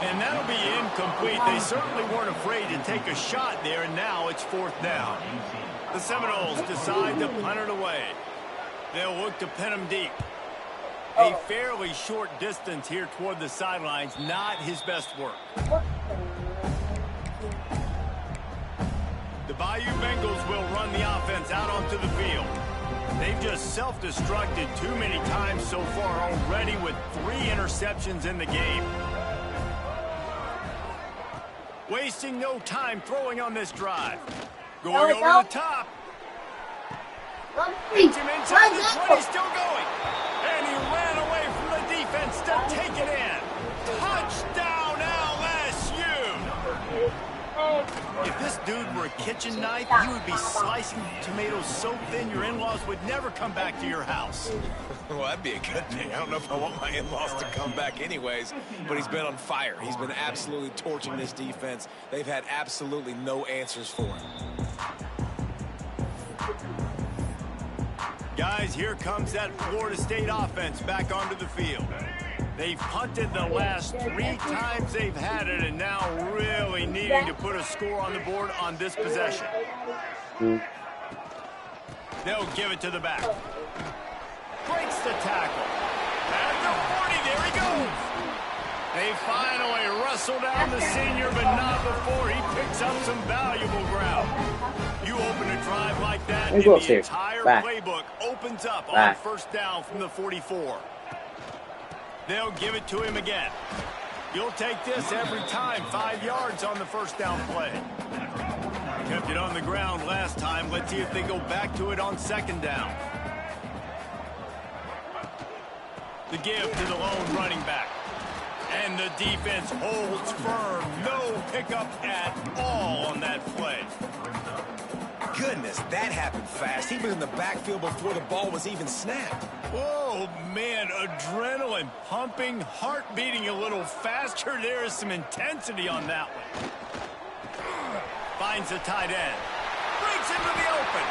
And that'll be incomplete. They certainly weren't afraid to take a shot there, and now it's 4th down. The Seminoles decide to punt it away. They'll look to pin him deep. A fairly short distance here toward the sidelines, not his best work. The Bayou Bengals will run the offense out onto the field. They've just self-destructed too many times so far already with 3 interceptions in the game. Wasting no time throwing on this drive. Going over the top. Hits him inside the 20, still going. And he ran away from the defense to take it in. Touchdown LSU! If this dude were a kitchen knife, he would be slicing tomatoes so thin your in-laws would never come back to your house. Well, that'd be a good thing. I don't know if I want my in-laws to come back anyways, but he's been on fire. He's been absolutely torching this defense. They've had absolutely no answers for him. Guys, here comes that Florida State offense back onto the field. They've punted the last 3 times they've had it, and now really needing to put a score on the board on this possession. They'll give it to the back. makes the tackle. At the 40, there he goes. They finally wrestle down the senior, but not before he picks up some valuable ground. You open a drive like that, and the entire playbook opens up on first down from the 44. They'll give it to him again. You'll take this every time. 5 yards on the first down play. Kept it on the ground last time. Let's see if they go back to it on second down. The give to the lone running back. And the defense holds firm. No pickup at all on that play. Goodness, that happened fast. He was in the backfield before the ball was even snapped. Oh, man, adrenaline pumping, heart beating a little faster. There is some intensity on that one. Finds the tight end. Breaks into the open.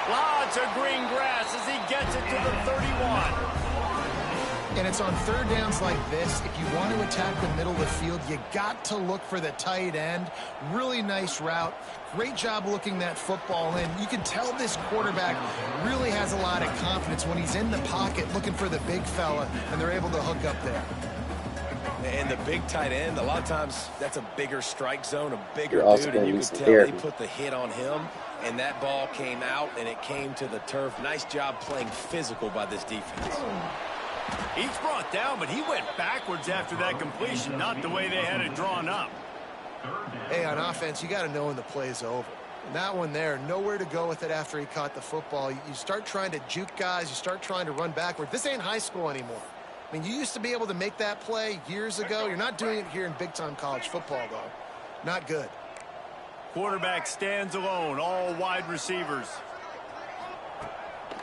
Lots of green grass as he gets it to the 31. And it's on third downs like this. If you want to attack the middle of the field, you got to look for the tight end. Really nice route. Great job looking that football in. You can tell this quarterback really has a lot of confidence when he's in the pocket looking for the big fella, and they're able to hook up there. And the big tight end, a lot of times that's a bigger strike zone, a bigger dude, and you could tell they put the hit on him, and that ball came out, and it came to the turf. Nice job playing physical by this defense. He's brought down, but he went backwards after that completion, not the way they had it drawn up. Hey, on offense, you got to know when the play's over. And that one there, nowhere to go with it after he caught the football. You start trying to juke guys. You start trying to run backward. This ain't high school anymore. I mean, you used to be able to make that play years ago. You're not doing it here in big-time college football, though. Not good. Quarterback stands alone, all wide receivers.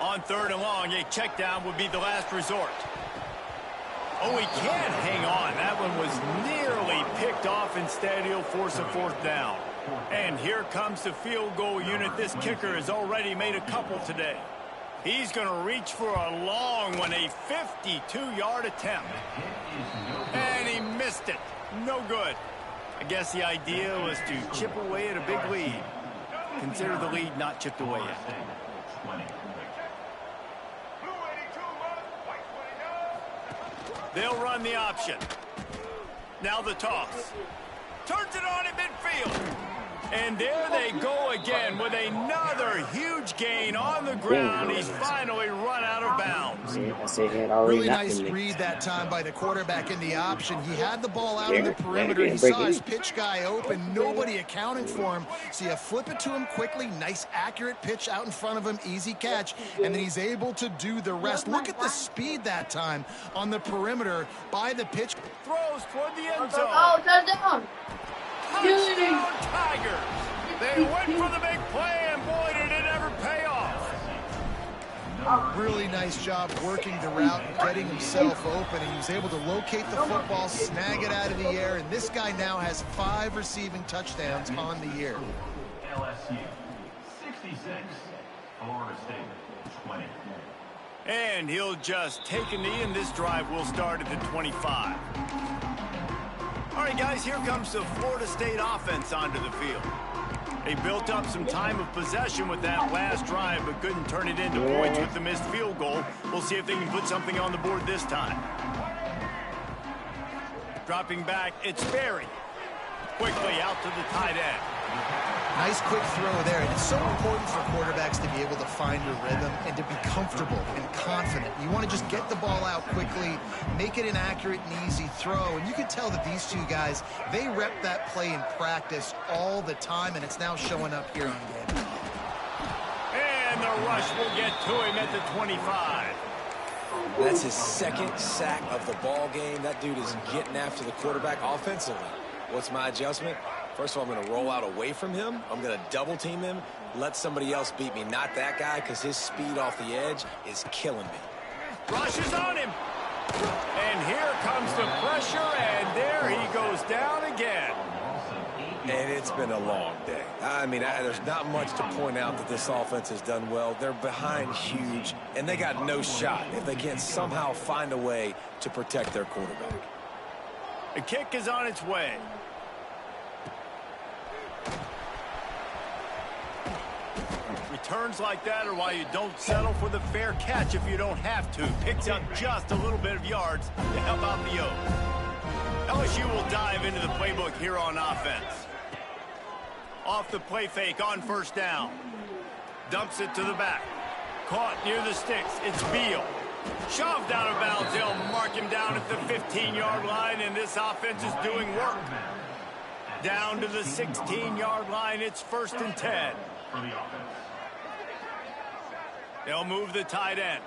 On third and long, a check down would be the last resort. Oh, he can't hang on. That one was nearly picked off. Instead, he'll force a fourth down. And here comes the field goal unit. This kicker has already made a couple today. He's going to reach for a long one, a 52-yard attempt. And he missed it. No good. I guess the idea was to chip away at a big lead. Consider the lead not chipped away yet. They'll run the option. Now the toss. Turns it on in midfield. And there they go again with another huge gain on the ground. He's finally run out of bounds. Really nice read that time by the quarterback in the option. He had the ball out in the perimeter. He saw his pitch guy open. Nobody accounting for him. So you flip it to him quickly. Nice, accurate pitch out in front of him. Easy catch. And then he's able to do the rest. Look at the speed that time on the perimeter by the pitch. Throws toward the end zone. Oh, touchdown. Touchdown Tigers. They went for the big play, and boy, did it ever pay off. Really nice job working the route and getting himself open. He was able to locate the football, snag it out of the air, and this guy now has 5 receiving touchdowns on the year. LSU 66, Florida State 20. And he'll just take a knee, and this drive will start at the 25. All right, guys, here comes the Florida State offense onto the field. They built up some time of possession with that last drive, but couldn't turn it into points with the missed field goal. We'll see if they can put something on the board this time. Dropping back, it's Berry. Quickly out to the tight end. Nice quick throw there. And it's so important for quarterbacks to be able to find a rhythm and to be comfortable and confident. You want to just get the ball out quickly, make it an accurate and easy throw. And you can tell that these two guys, they rep that play in practice all the time, and it's now showing up here on game. And the rush will get to him at the 25. That's his second sack of the ball game. That dude is getting after the quarterback offensively. What's my adjustment? First of all, I'm going to roll out away from him. I'm going to double team him, let somebody else beat me, not that guy, because his speed off the edge is killing me. Rush is on him. And here comes the pressure, and there he goes down again. And it's been a long day. I mean, there's not much to point out that this offense has done well. They're behind huge, and they got no shot if they can't somehow find a way to protect their quarterback. The kick is on its way. Returns like that are why you don't settle for the fair catch if you don't have to. Picks up just a little bit of yards to help out the O. LSU will dive into the playbook here on offense. Off the play fake on first down. Dumps it to the back. Caught near the sticks. It's Beal. Shoved out of bounds. They'll mark him down at the 15-yard line, and this offense is doing work. Down to the 16-yard line. It's 1st and 10. They'll move the tight end.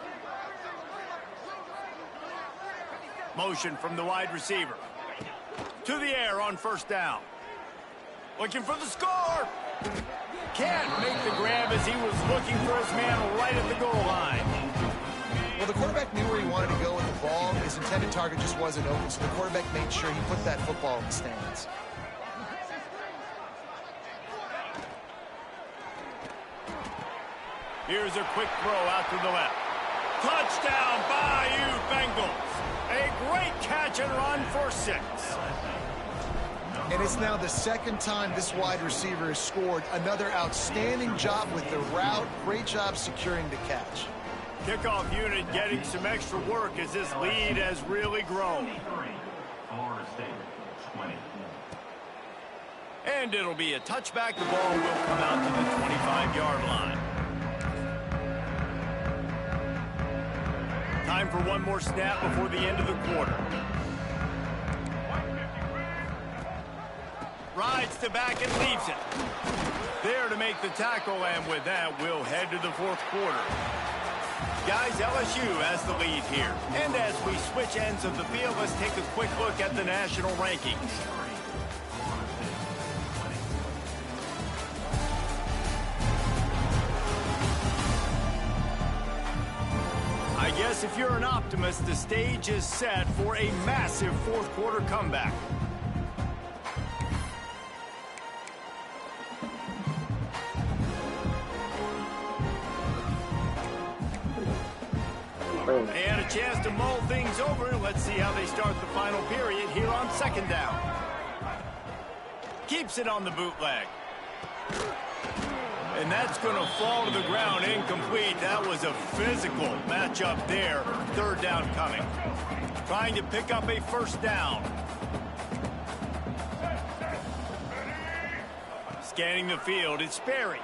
Motion from the wide receiver. To the air on first down. Looking for the score. Can't make the grab as he was looking for his man right at the goal line. Well, the quarterback knew where he wanted to go with the ball. His intended target just wasn't open, so the quarterback made sure he put that football in the stands. Here's a quick throw out to the left. Touchdown, Bayou Bengals. A great catch and run for 6. And it's now the second time this wide receiver has scored. Another outstanding job with the route. Great job securing the catch. Kickoff unit getting some extra work as this lead has really grown. Florida State, 20. And it'll be a touchback. The ball will come out to the 25-yard line. Time for one more snap before the end of the quarter. Rides to back and leaves it. There to make the tackle, and with that, we'll head to the 4th quarter. Guys, LSU has the lead here. And as we switch ends of the field, let's take a quick look at the national rankings. I guess if you're an optimist, the stage is set for a massive 4th quarter comeback. They had a chance to mull things over. Let's see how they start the final period here on 2nd down. Keeps it on the bootleg. And that's going to fall to the ground incomplete. That was a physical matchup there. 3rd down coming. Trying to pick up a 1st down. Scanning the field, it's Sperry.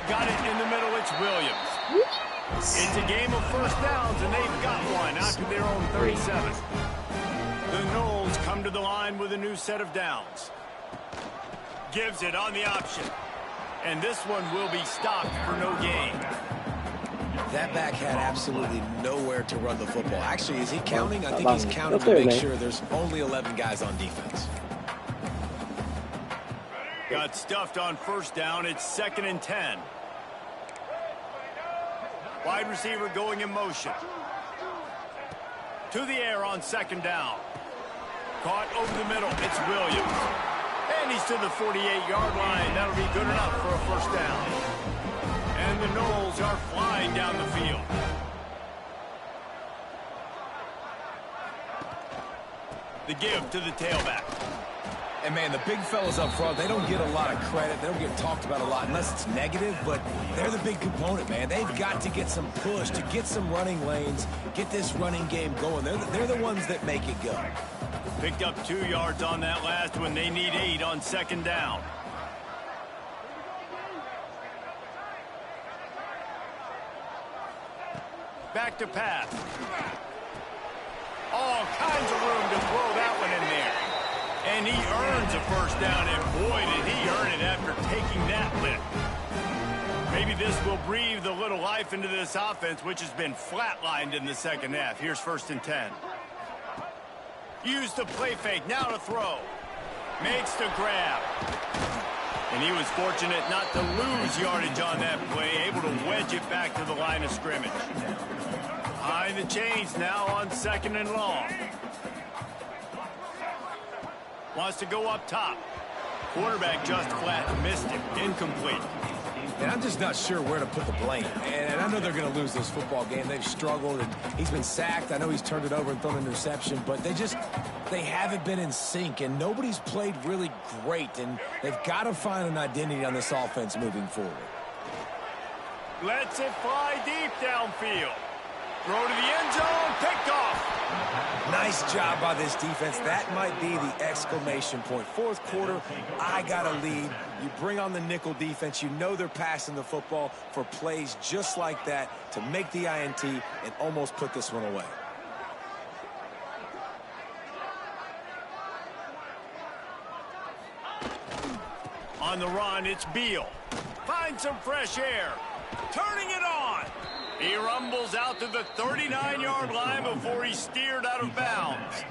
Got it in the middle, it's Williams. It's a game of 1st downs, and they've got one out to their own 37. The Noles come to the line with a new set of downs. Gives it on the option. And this one will be stopped for no gain. That back had absolutely nowhere to run the football. Actually, is he counting? I think he's counting to make sure there's only 11 guys on defense. Got stuffed on 1st down. It's 2nd and 10. Wide receiver going in motion. To the air on 2nd down. Caught over the middle. It's Williams. And he's to the 48-yard line. That'll be good enough for a 1st down. And the Noles are flying down the field. The give to the tailback. And, man, the big fellas up front, they don't get a lot of credit. They don't get talked about a lot unless it's negative, but they're the big component, man. They've got to get some push, to get some running lanes, get this running game going. They're the ones that make it go. Picked up 2 yards on that last one. They need 8 on 2nd down. Back to pass. All kinds of room to throw that one in there. And he earns a 1st down, and boy, did he earn it after taking that lift. Maybe this will breathe a little life into this offense, which has been flatlined in the 2nd half. Here's 1st and 10. Used the play fake, now to throw. Makes the grab. And he was fortunate not to lose yardage on that play, able to wedge it back to the line of scrimmage. Behind the chains now on 2nd and long. Wants to go up top. Quarterback just flat missed it. Incomplete. And I'm just not sure where to put the blame. And I know they're going to lose this football game. They've struggled, and he's been sacked. I know he's turned it over and thrown an interception, but they haven't been in sync, and nobody's played really great, and they've got to find an identity on this offense moving forward. Lets it fly deep downfield. Throw to the end zone, picked off. Nice job by this defense. That might be the exclamation point. Fourth quarter, I got a lead. You bring on the nickel defense. You know they're passing the football for plays just like that to make the INT and almost put this one away. On the run, it's Beal. Find some fresh air. Turning it on. He rumbles out to the 39-yard line before he's steered out of bounds.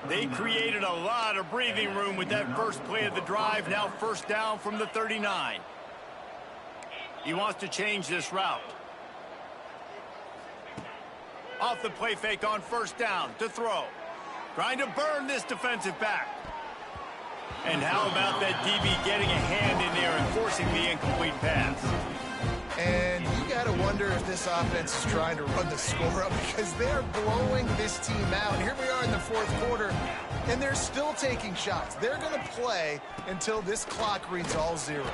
They created a lot of breathing room with that first play of the drive. Now first down from the 39. He wants to change this route. Off the play fake on first down to throw. Trying to burn this defensive back. And how about that DB getting a hand in there and forcing the incomplete pass? And you got to wonder if this offense is trying to run the score up, because they're blowing this team out. Here we are in the fourth quarter, and they're still taking shots. They're going to play until this clock reads all zeros.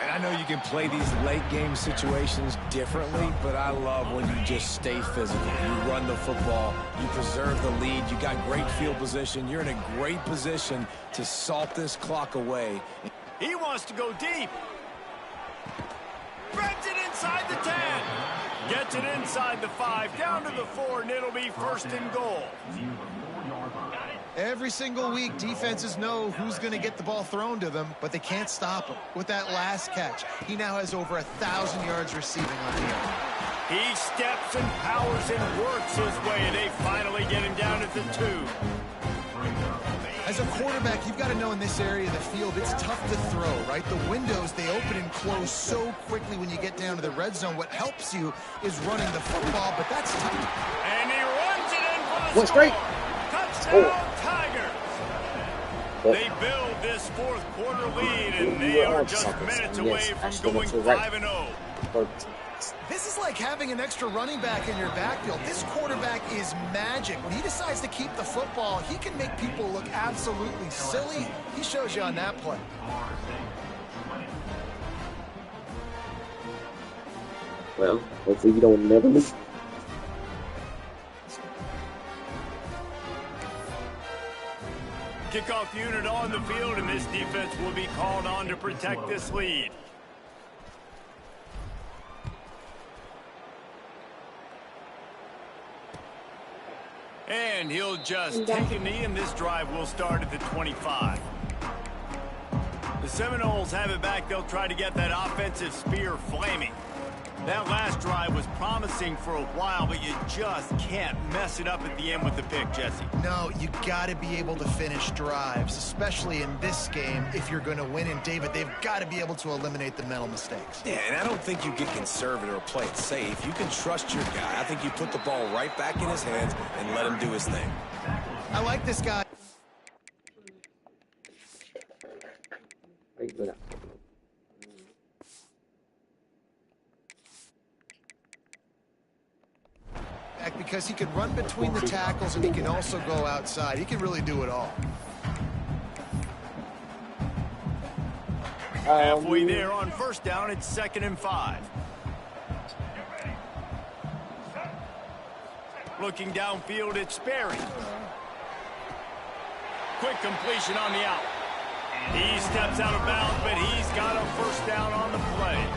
And I know you can play these late game situations differently, but I love when you just stay physical. You run the football, you preserve the lead, you got great field position, you're in a great position to salt this clock away. He wants to go deep. Threads it inside the 10. Gets it inside the 5, down to the 4, and it'll be first and goal. Every single week, defenses know who's going to get the ball thrown to them, but they can't stop him. With that last catch, he now has over 1,000 yards receiving on the year. He steps and powers and works his way. They finally get him down at the 2. As a quarterback, you've got to know in this area of the field, it's tough to throw, right? The windows, they open and close so quickly when you get down to the red zone. What helps you is running the football, but that's tough. And he runs it in for the One straight. Touchdown, Tigers. They build this fourth quarter lead, and they are just minutes away from going 5-0. This is like having an extra running back in your backfield. This quarterback is magic. When he decides to keep the football, he can make people look absolutely silly. He shows you on that play. Well, hopefully you don't never lose. Kickoff unit on the field, and this defense will be called on to protect this lead. And he'll just take a knee, and this drive will start at the 25. The Seminoles have it back. They'll try to get that offensive spear flaming. That last drive was promising for a while, but you just can't mess it up at the end with the pick, Jesse. No, you got to be able to finish drives, especially in this game if you're going to win. And, David, they've got to be able to eliminate the mental mistakes. Yeah, and I don't think you get conservative or play it safe. You can trust your guy. I think you put the ball right back in his hands and let him do his thing. I like this guy. Because he can run between the tackles and he can also go outside. He can really do it all. Halfway there on first down, it's 2nd and 5. Looking downfield, it's Sperry. Quick completion on the out. He steps out of bounds, but he's got a first down on the play.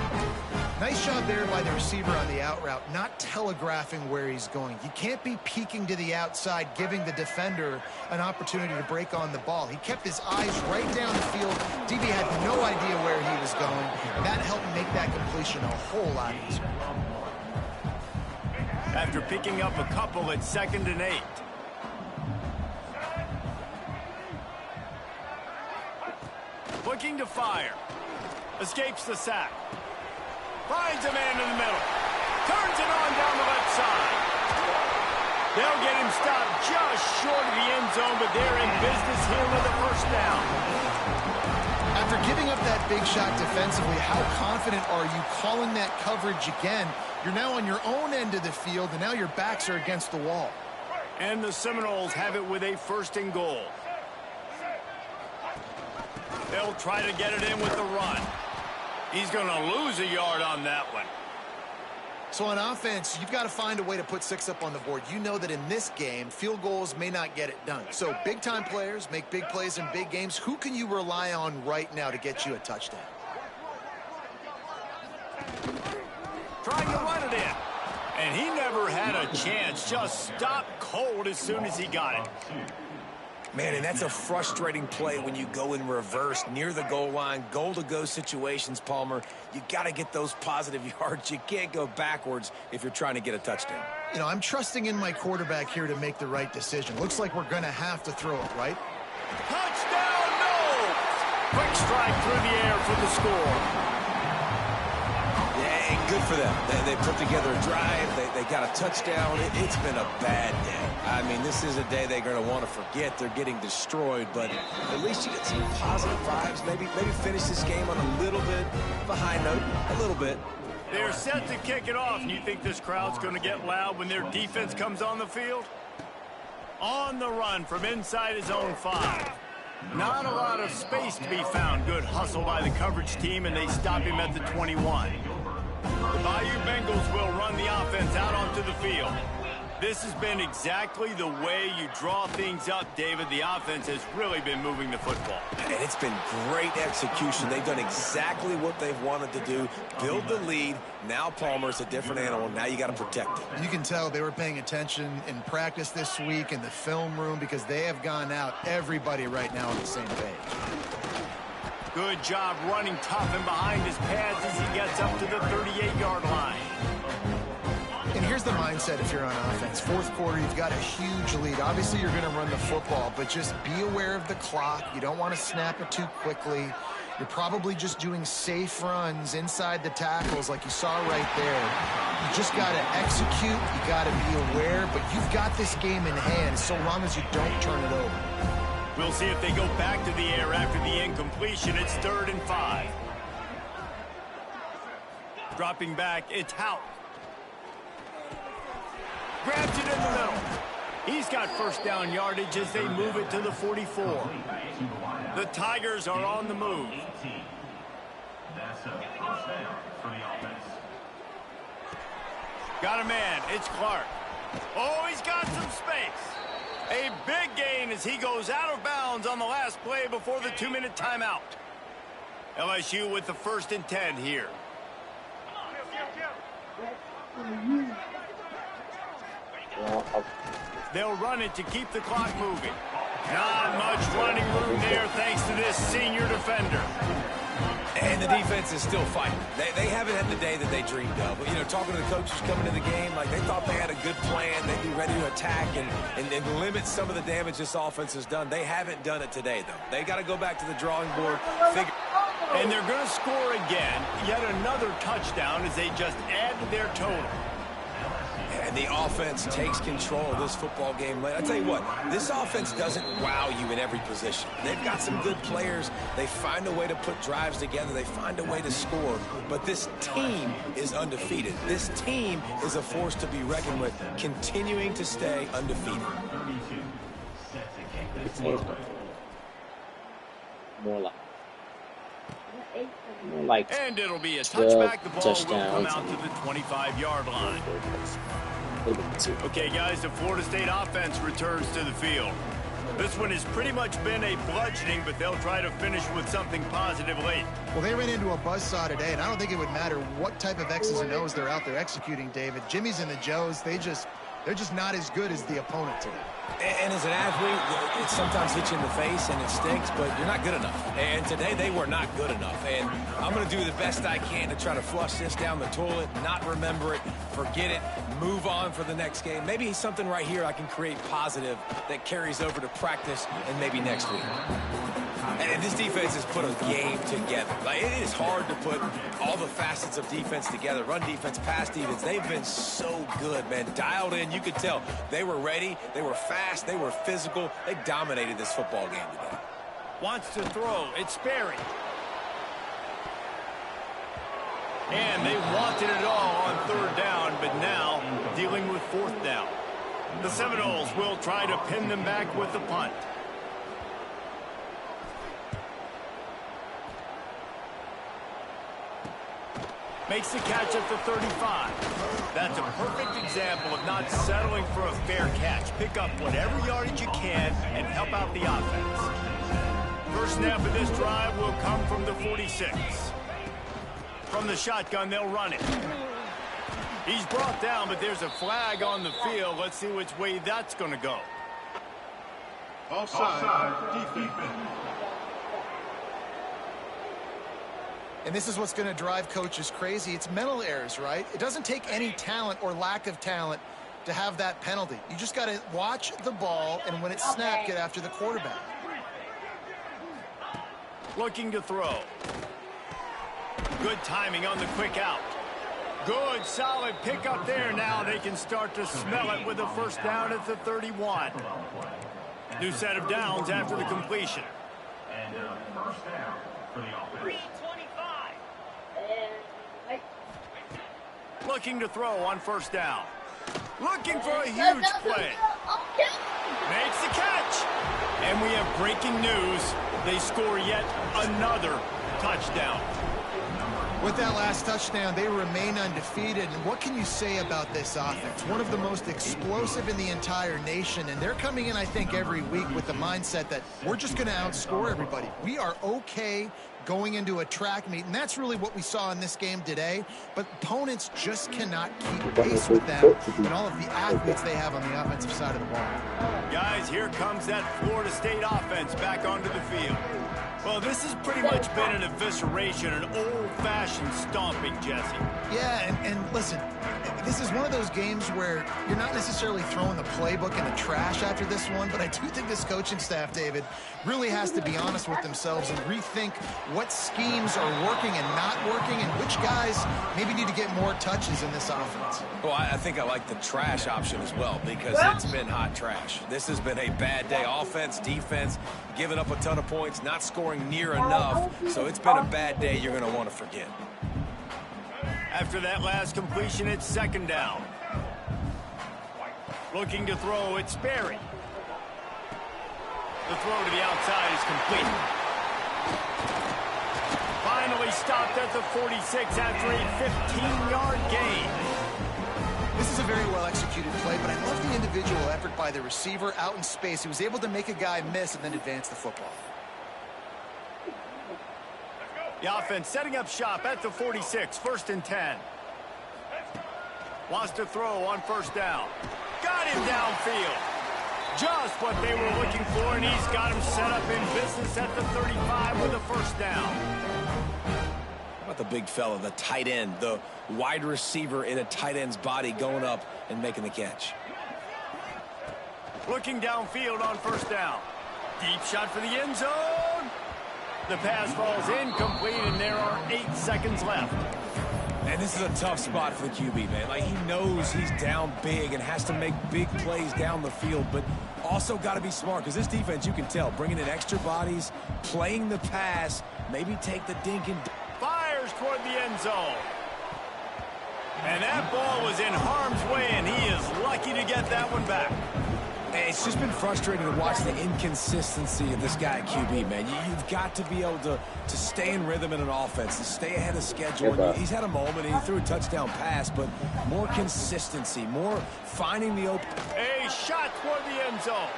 Nice job there by the receiver on the out route, not telegraphing where he's going. You can't be peeking to the outside, giving the defender an opportunity to break on the ball. He kept his eyes right down the field. DB had no idea where he was going. That helped make that completion a whole lot easier. After picking up a couple, it's 2nd and 8. Looking to fire. Escapes the sack. Finds a man in the middle. Turns it on down the left side. They'll get him stopped just short of the end zone, but they're in business here with a first down. After giving up that big shot defensively, how confident are you calling that coverage again? You're now on your own end of the field, and now your backs are against the wall. And the Seminoles have it with a first and goal. They'll try to get it in with the run. He's going to lose a yard on that one. So on offense, you've got to find a way to put 6 up on the board. You know that in this game, field goals may not get it done. So big-time players make big plays in big games. Who can you rely on right now to get you a touchdown? Trying to run it in. And he never had a chance. Just stopped cold as soon as he got it. Man, and that's a frustrating play when you go in reverse near the goal line, goal-to-go situations, Palmer. You got to get those positive yards. You can't go backwards if you're trying to get a touchdown. You know, I'm trusting in my quarterback here to make the right decision. Looks like we're going to have to throw it, right? Touchdown, no! Quick strike through the air for the score. Yeah, good for them. They put together a drive. They got a touchdown. It's been a bad day. I mean, this is a day they're going to want to forget. They're getting destroyed, but at least you get some positive vibes. Maybe finish this game on a little bit of a high note, a little bit. They're set to kick it off, and you think this crowd's going to get loud when their defense comes on the field? On the run from inside his own 5. Not a lot of space to be found. Good hustle by the coverage team, and they stop him at the 21. The Bayou Bengals will run the offense out onto the field. This has been exactly the way you draw things up, David. The offense has really been moving the football. And it's been great execution. They've done exactly what they've wanted to do. Build the lead. Now Palmer's a different animal. Now you got to protect it. You can tell they were paying attention in practice this week in the film room because they have gone out, everybody right now on the same page. Good job running tough and behind his pads as he gets up to the 38-yard line. And here's the mindset if you're on offense. Fourth quarter, you've got a huge lead. Obviously, you're going to run the football, but just be aware of the clock. You don't want to snap it too quickly. You're probably just doing safe runs inside the tackles like you saw right there. You just got to execute. You got to be aware, but you've got this game in hand so long as you don't turn it over. We'll see if they go back to the air after the incompletion. It's 3rd and 5. Dropping back, it's Hout. Grabs it in the middle. He's got first down yardage as they move it to the 44. The Tigers are on the move. That's a first down for the offense. Got a man. It's Clark. Oh, he's got some space. A big gain as he goes out of bounds on the last play before the 2-minute timeout. LSU with the 1st and 10 here. They'll run it to keep the clock moving. Not much running room there thanks to this senior defender. And the defense is still fighting. They haven't had the day that they dreamed of. But, you know, talking to the coaches coming into the game, like they thought they had a good plan. They'd be ready to attack and limit some of the damage this offense has done. They haven't done it today, though. They got to go back to the drawing board. And they're going to score again. Yet another touchdown as they just add to their total. And the offense takes control of this football game. I tell you what, this offense doesn't wow you in every position. They've got some good players. They find a way to put drives together. They find a way to score. But this team is undefeated. This team is a force to be reckoned with, continuing to stay undefeated. More like And it'll be a touchback. The ball will come touchdowns. out to the 25-yard line. Okay, guys, the Florida State offense returns to the field. This one has pretty much been a bludgeoning, but they'll try to finish with something positive late. Well, they ran into a buzzsaw today, and I don't think it would matter what type of X's and O's they're out there executing, David. Jimmy's and the Joes, they're just not as good as the opponent today. And as an athlete, it sometimes hits you in the face and it stinks, but you're not good enough. And today they were not good enough. And I'm going to do the best I can to try to flush this down the toilet, not remember it, forget it, move on for the next game. Maybe something right here I can create positive that carries over to practice and maybe next week. And this defense has put a game together. Like, it is hard to put all the facets of defense together. Run defense, pass defense. They've been so good, man. Dialed in. you could tell they were ready, they were fast, they were physical. They dominated this football game today. Wants to throw. It's Sperry. And they wanted it all on 3rd down, but now dealing with 4th down. The Seminoles will try to pin them back with the punt. Makes the catch at the 35. That's a perfect example of not settling for a fair catch. Pick up whatever yardage you can and help out the offense. First snap of this drive will come from the 46. From the shotgun, they'll run it. He's brought down, but there's a flag on the field. Let's see which way that's going to go. Offside, defense. And this is what's going to drive coaches crazy. It's mental errors, right? It doesn't take any talent or lack of talent to have that penalty. You just got to watch the ball, and when it's snapped, get after the quarterback. Looking to throw. Good timing on the quick out. Good, solid pickup there. Now they can start to smell it with a first down at the 31. New set of downs after the completion. And first down for the offense. Looking to throw on first down. Looking for a huge play. Makes the catch. And we have breaking news. They score yet another touchdown. With that last touchdown, they remain undefeated. And what can you say about this offense? One of the most explosive in the entire nation. And they're coming in, I think, every week with the mindset that we're just going to outscore everybody. We are okay going into a track meet, and that's really what we saw in this game today. But opponents just cannot keep pace with them and all of the athletes they have on the offensive side of the ball. Guys, here comes that Florida State offense back onto the field. Well, this has pretty much been an evisceration, an old-fashioned stomping, Jesse. Yeah, and listen, this is one of those games where you're not necessarily throwing the playbook in the trash after this one, but I do think this coaching staff, David, really has to be honest with themselves and rethink what schemes are working and not working and which guys maybe need to get more touches in this offense. Well, I think I like the trash option as well because it's been hot trash. This has been a bad day. Offense, defense, giving up a ton of points, not scoring near enough. So it's been a bad day you're going to want to forget. After that last completion, it's second down. Looking to throw, it's Sperry. The throw to the outside is complete. Finally stopped at the 46 after a 15-yard gain. This is a very well-executed play, but I love the individual effort by the receiver out in space. He was able to make a guy miss and then advance the football. The offense setting up shop at the 46, 1st and 10. Wants to throw on first down. Got him downfield. Just what they were looking for, and he's got him set up in business at the 35 with a first down. How about the big fella, the tight end, the wide receiver in a tight end's body going up and making the catch? Looking downfield on first down. Deep shot for the end zone. The pass falls incomplete, and there are 8 seconds left. And this is a tough spot for the QB, man. Like, he knows he's down big and has to make big plays down the field, but also got to be smart because this defense, you can tell, bringing in extra bodies, playing the pass, maybe take the dink and... Fires toward the end zone. And that ball was in harm's way, and he is lucky to get that one back. It's just been frustrating to watch the inconsistency of this guy at QB, man. You've got to be able to stay in rhythm in an offense, to stay ahead of schedule. And he's had a moment, and he threw a touchdown pass, but more consistency, more finding the open. A shot toward the end zone.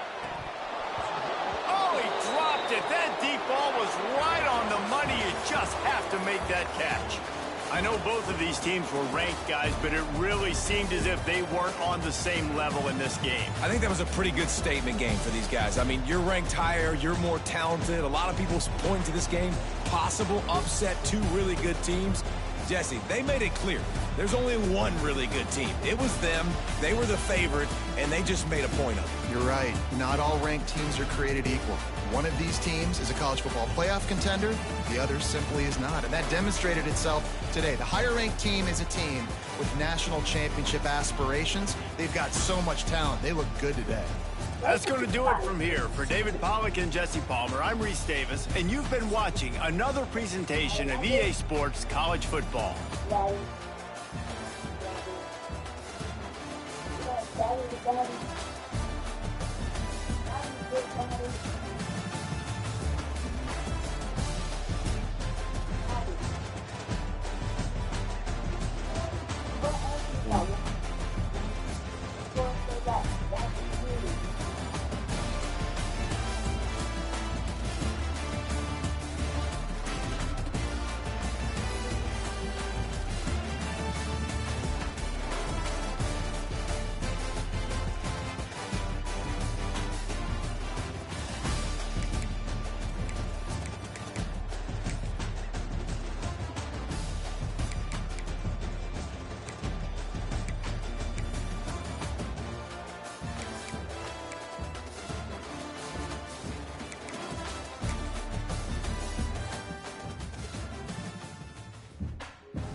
Oh, he dropped it. That deep ball was right on the money. You just have to make that catch. I know both of these teams were ranked, guys, but it really seemed as if they weren't on the same level in this game. I think that was a pretty good statement game for these guys. I mean, you're ranked higher, you're more talented. A lot of people point to this game, possible upset, 2 really good teams. Jesse, they made it clear. There's only one really good team. It was them. They were the favorite, and they just made a point of it. You're right. Not all ranked teams are created equal. One of these teams is a college football playoff contender. The other simply is not. And that demonstrated itself today. The higher-ranked team is a team with national championship aspirations. They've got so much talent. They look good today. That's going to do it from here. For David Pollack and Jesse Palmer, I'm Reese Davis, and you've been watching another presentation of EA Sports College Football. Daddy.